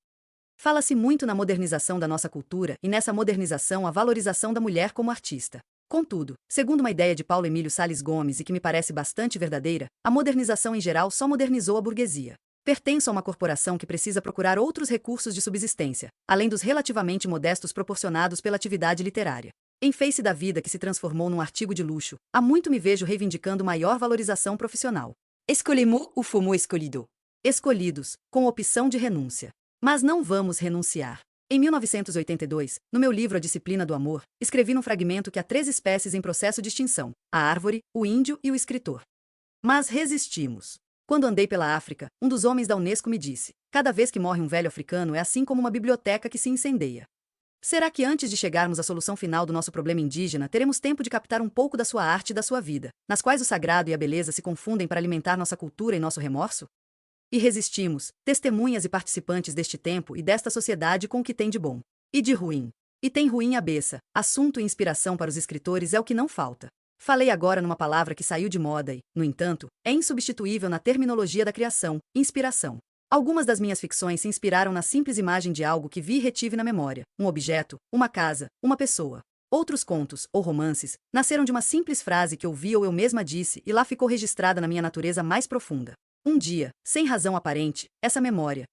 Fala-se muito na modernização da nossa cultura e nessa modernização a valorização da mulher como artista. Contudo, segundo uma ideia de Paulo Emílio Salles Gomes e que me parece bastante verdadeira, a modernização em geral só modernizou a burguesia. Pertenço a uma corporação que precisa procurar outros recursos de subsistência, além dos relativamente modestos proporcionados pela atividade literária. Em face da vida que se transformou num artigo de luxo, há muito me vejo reivindicando maior valorização profissional. Escolhemos ou fomos escolhidos? Escolhidos, com opção de renúncia. Mas não vamos renunciar. Em 1982, no meu livro A Disciplina do Amor, escrevi num fragmento que há 3 espécies em processo de extinção: a árvore, o índio e o escritor. Mas resistimos. Quando andei pela África, um dos homens da Unesco me disse: cada vez que morre um velho africano é assim como uma biblioteca que se incendeia. Será que antes de chegarmos à solução final do nosso problema indígena, teremos tempo de captar um pouco da sua arte e da sua vida, nas quais o sagrado e a beleza se confundem para alimentar nossa cultura e nosso remorso? E resistimos, testemunhas e participantes deste tempo e desta sociedade com o que tem de bom. E de ruim. E tem ruim à beça, assunto e inspiração para os escritores é o que não falta. Falei agora numa palavra que saiu de moda e, no entanto, é insubstituível na terminologia da criação: inspiração. Algumas das minhas ficções se inspiraram na simples imagem de algo que vi e retive na memória: um objeto, uma casa, uma pessoa. Outros contos, ou romances, nasceram de uma simples frase que ouvi ou eu mesma disse e lá ficou registrada na minha natureza mais profunda. Um dia, sem razão aparente, essa memória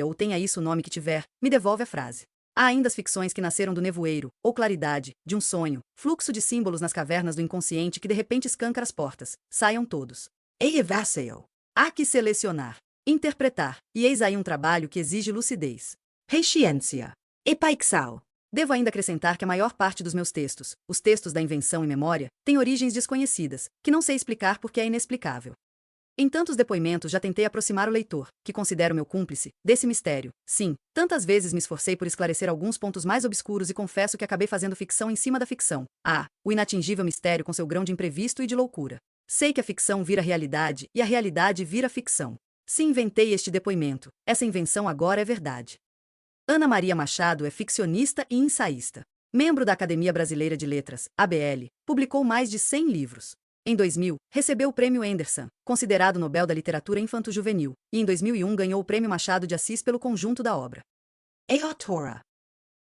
ou tenha isso o nome que tiver, me devolve a frase. Há ainda as ficções que nasceram do nevoeiro, ou claridade, de um sonho, fluxo de símbolos nas cavernas do inconsciente que de repente escancara as portas. Saiam todos. Ei, Vasseo. Há que selecionar, interpretar, e eis aí um trabalho que exige lucidez. Paciência. E paixão. Devo ainda acrescentar que a maior parte dos meus textos, os textos da invenção e memória, têm origens desconhecidas, que não sei explicar porque é inexplicável. Em tantos depoimentos já tentei aproximar o leitor, que considero meu cúmplice, desse mistério. Sim, tantas vezes me esforcei por esclarecer alguns pontos mais obscuros e confesso que acabei fazendo ficção em cima da ficção. Ah, o inatingível mistério com seu grão de imprevisto e de loucura. Sei que a ficção vira realidade e a realidade vira ficção. Se inventei este depoimento, essa invenção agora é verdade. Ana Maria Machado é ficcionista e ensaísta. Membro da Academia Brasileira de Letras, ABL, publicou mais de 100 livros. Em 2000, recebeu o Prêmio Anderson, considerado Nobel da Literatura Infanto-Juvenil, e em 2001 ganhou o Prêmio Machado de Assis pelo conjunto da obra. É autora.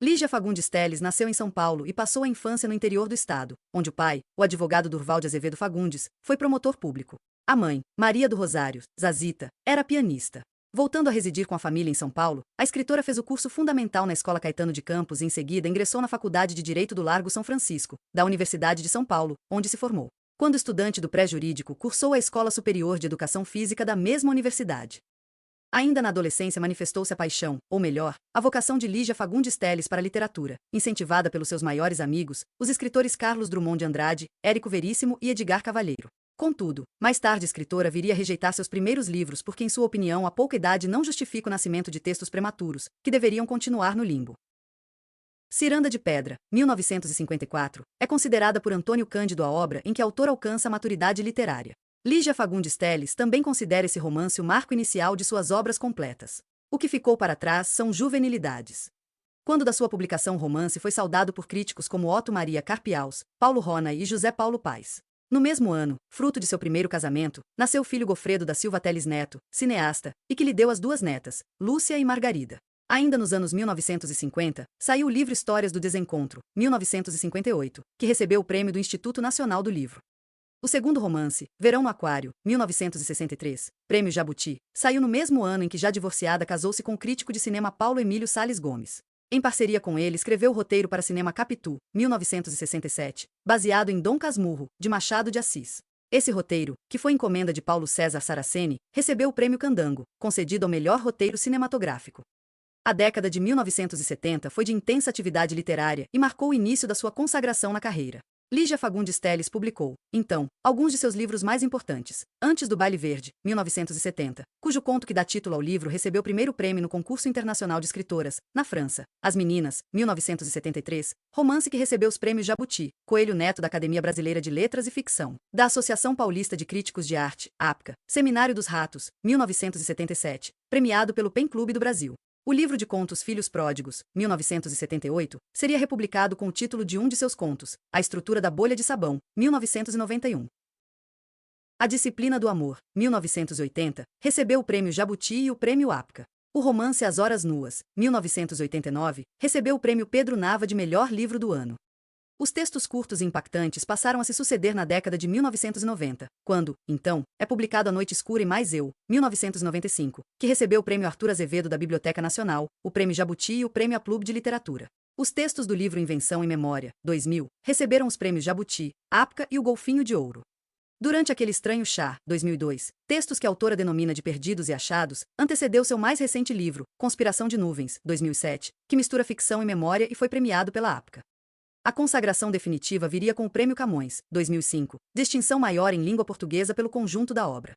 Lígia Fagundes Telles nasceu em São Paulo e passou a infância no interior do estado, onde o pai, o advogado Durval de Azevedo Fagundes, foi promotor público. A mãe, Maria do Rosário, Zazita, era pianista. Voltando a residir com a família em São Paulo, a escritora fez o curso fundamental na Escola Caetano de Campos e em seguida ingressou na Faculdade de Direito do Largo São Francisco, da Universidade de São Paulo, onde se formou. Quando estudante do pré-jurídico, cursou a Escola Superior de Educação Física da mesma universidade. Ainda na adolescência manifestou-se a paixão, ou melhor, a vocação de Lígia Fagundes Telles para a literatura, incentivada pelos seus maiores amigos, os escritores Carlos Drummond de Andrade, Érico Veríssimo e Edgar Cavalheiro. Contudo, mais tarde a escritora viria a rejeitar seus primeiros livros porque, em sua opinião, a pouca idade não justifica o nascimento de textos prematuros, que deveriam continuar no limbo. Ciranda de Pedra, 1954, é considerada por Antônio Cândido a obra em que a autora alcança a maturidade literária. Lígia Fagundes Telles também considera esse romance o marco inicial de suas obras completas. O que ficou para trás são juvenilidades. Quando da sua publicação o romance foi saudado por críticos como Otto Maria Carpiaus, Paulo Rona e José Paulo Paes. No mesmo ano, fruto de seu primeiro casamento, nasceu o filho Gofredo da Silva Telles Neto, cineasta, e que lhe deu as duas netas, Lúcia e Margarida. Ainda nos anos 1950, saiu o livro Histórias do Desencontro, 1958, que recebeu o prêmio do Instituto Nacional do Livro. O segundo romance, Verão no Aquário, 1963, Prêmio Jabuti, saiu no mesmo ano em que, já divorciada, casou-se com o crítico de cinema Paulo Emílio Salles Gomes. Em parceria com ele, escreveu o roteiro para cinema Capitu, 1967, baseado em Dom Casmurro, de Machado de Assis. Esse roteiro, que foi encomenda de Paulo César Saraceni, recebeu o Prêmio Candango, concedido ao melhor roteiro cinematográfico. A década de 1970 foi de intensa atividade literária e marcou o início da sua consagração na carreira. Lígia Fagundes Telles publicou, então, alguns de seus livros mais importantes. Antes do Baile Verde, 1970, cujo conto que dá título ao livro recebeu o primeiro prêmio no Concurso Internacional de Escritoras, na França. As Meninas, 1973, romance que recebeu os prêmios Jabuti, Coelho Neto da Academia Brasileira de Letras e Ficção, da Associação Paulista de Críticos de Arte, APCA, Seminário dos Ratos, 1977, premiado pelo PEN Clube do Brasil. O livro de contos Filhos Pródigos, 1978, seria republicado com o título de um de seus contos, A Estrutura da Bolha de Sabão, 1991. A Disciplina do Amor, 1980, recebeu o Prêmio Jabuti e o Prêmio APCA. O romance As Horas Nuas, 1989, recebeu o Prêmio Pedro Nava de Melhor Livro do Ano. Os textos curtos e impactantes passaram a se suceder na década de 1990, quando, então, é publicado A Noite Escura e Mais Eu, 1995, que recebeu o Prêmio Arthur Azevedo da Biblioteca Nacional, o Prêmio Jabuti e o Prêmio Aplub de Literatura. Os textos do livro Invenção e Memória, 2000, receberam os prêmios Jabuti, APCA e o Golfinho de Ouro. Durante aquele estranho chá, 2002, textos que a autora denomina de perdidos e achados, antecedeu seu mais recente livro, Conspiração de Nuvens, 2007, que mistura ficção e memória e foi premiado pela APCA. A consagração definitiva viria com o Prêmio Camões, 2005, distinção maior em língua portuguesa pelo conjunto da obra.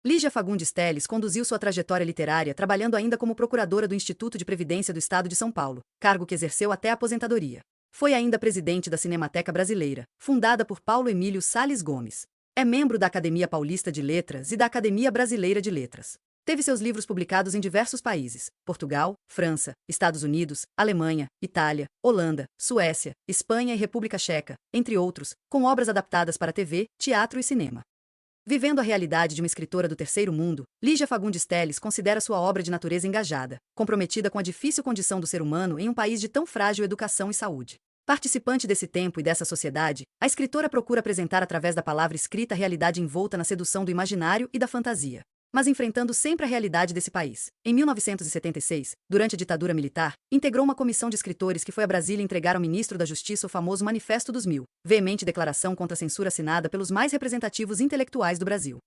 Lígia Fagundes Telles conduziu sua trajetória literária trabalhando ainda como procuradora do Instituto de Previdência do Estado de São Paulo, cargo que exerceu até a aposentadoria. Foi ainda presidente da Cinemateca Brasileira, fundada por Paulo Emílio Salles Gomes. É membro da Academia Paulista de Letras e da Academia Brasileira de Letras. Teve seus livros publicados em diversos países: Portugal, França, Estados Unidos, Alemanha, Itália, Holanda, Suécia, Espanha e República Checa, entre outros, com obras adaptadas para TV, teatro e cinema. Vivendo a realidade de uma escritora do terceiro mundo, Lígia Fagundes Telles considera sua obra de natureza engajada, comprometida com a difícil condição do ser humano em um país de tão frágil educação e saúde. Participante desse tempo e dessa sociedade, a escritora procura apresentar através da palavra escrita a realidade envolta na sedução do imaginário e da fantasia, mas enfrentando sempre a realidade desse país. Em 1976, durante a ditadura militar, integrou uma comissão de escritores que foi a Brasília entregar ao ministro da Justiça o famoso Manifesto dos Mil, veemente declaração contra a censura assinada pelos mais representativos intelectuais do Brasil.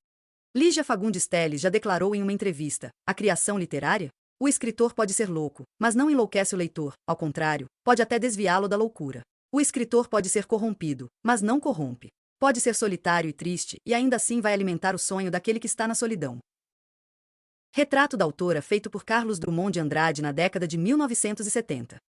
Lígia Fagundes Telles já declarou em uma entrevista: a criação literária? O escritor pode ser louco, mas não enlouquece o leitor, ao contrário, pode até desviá-lo da loucura. O escritor pode ser corrompido, mas não corrompe. Pode ser solitário e triste, e ainda assim vai alimentar o sonho daquele que está na solidão. Retrato da autora feito por Carlos Drummond de Andrade na década de 1970.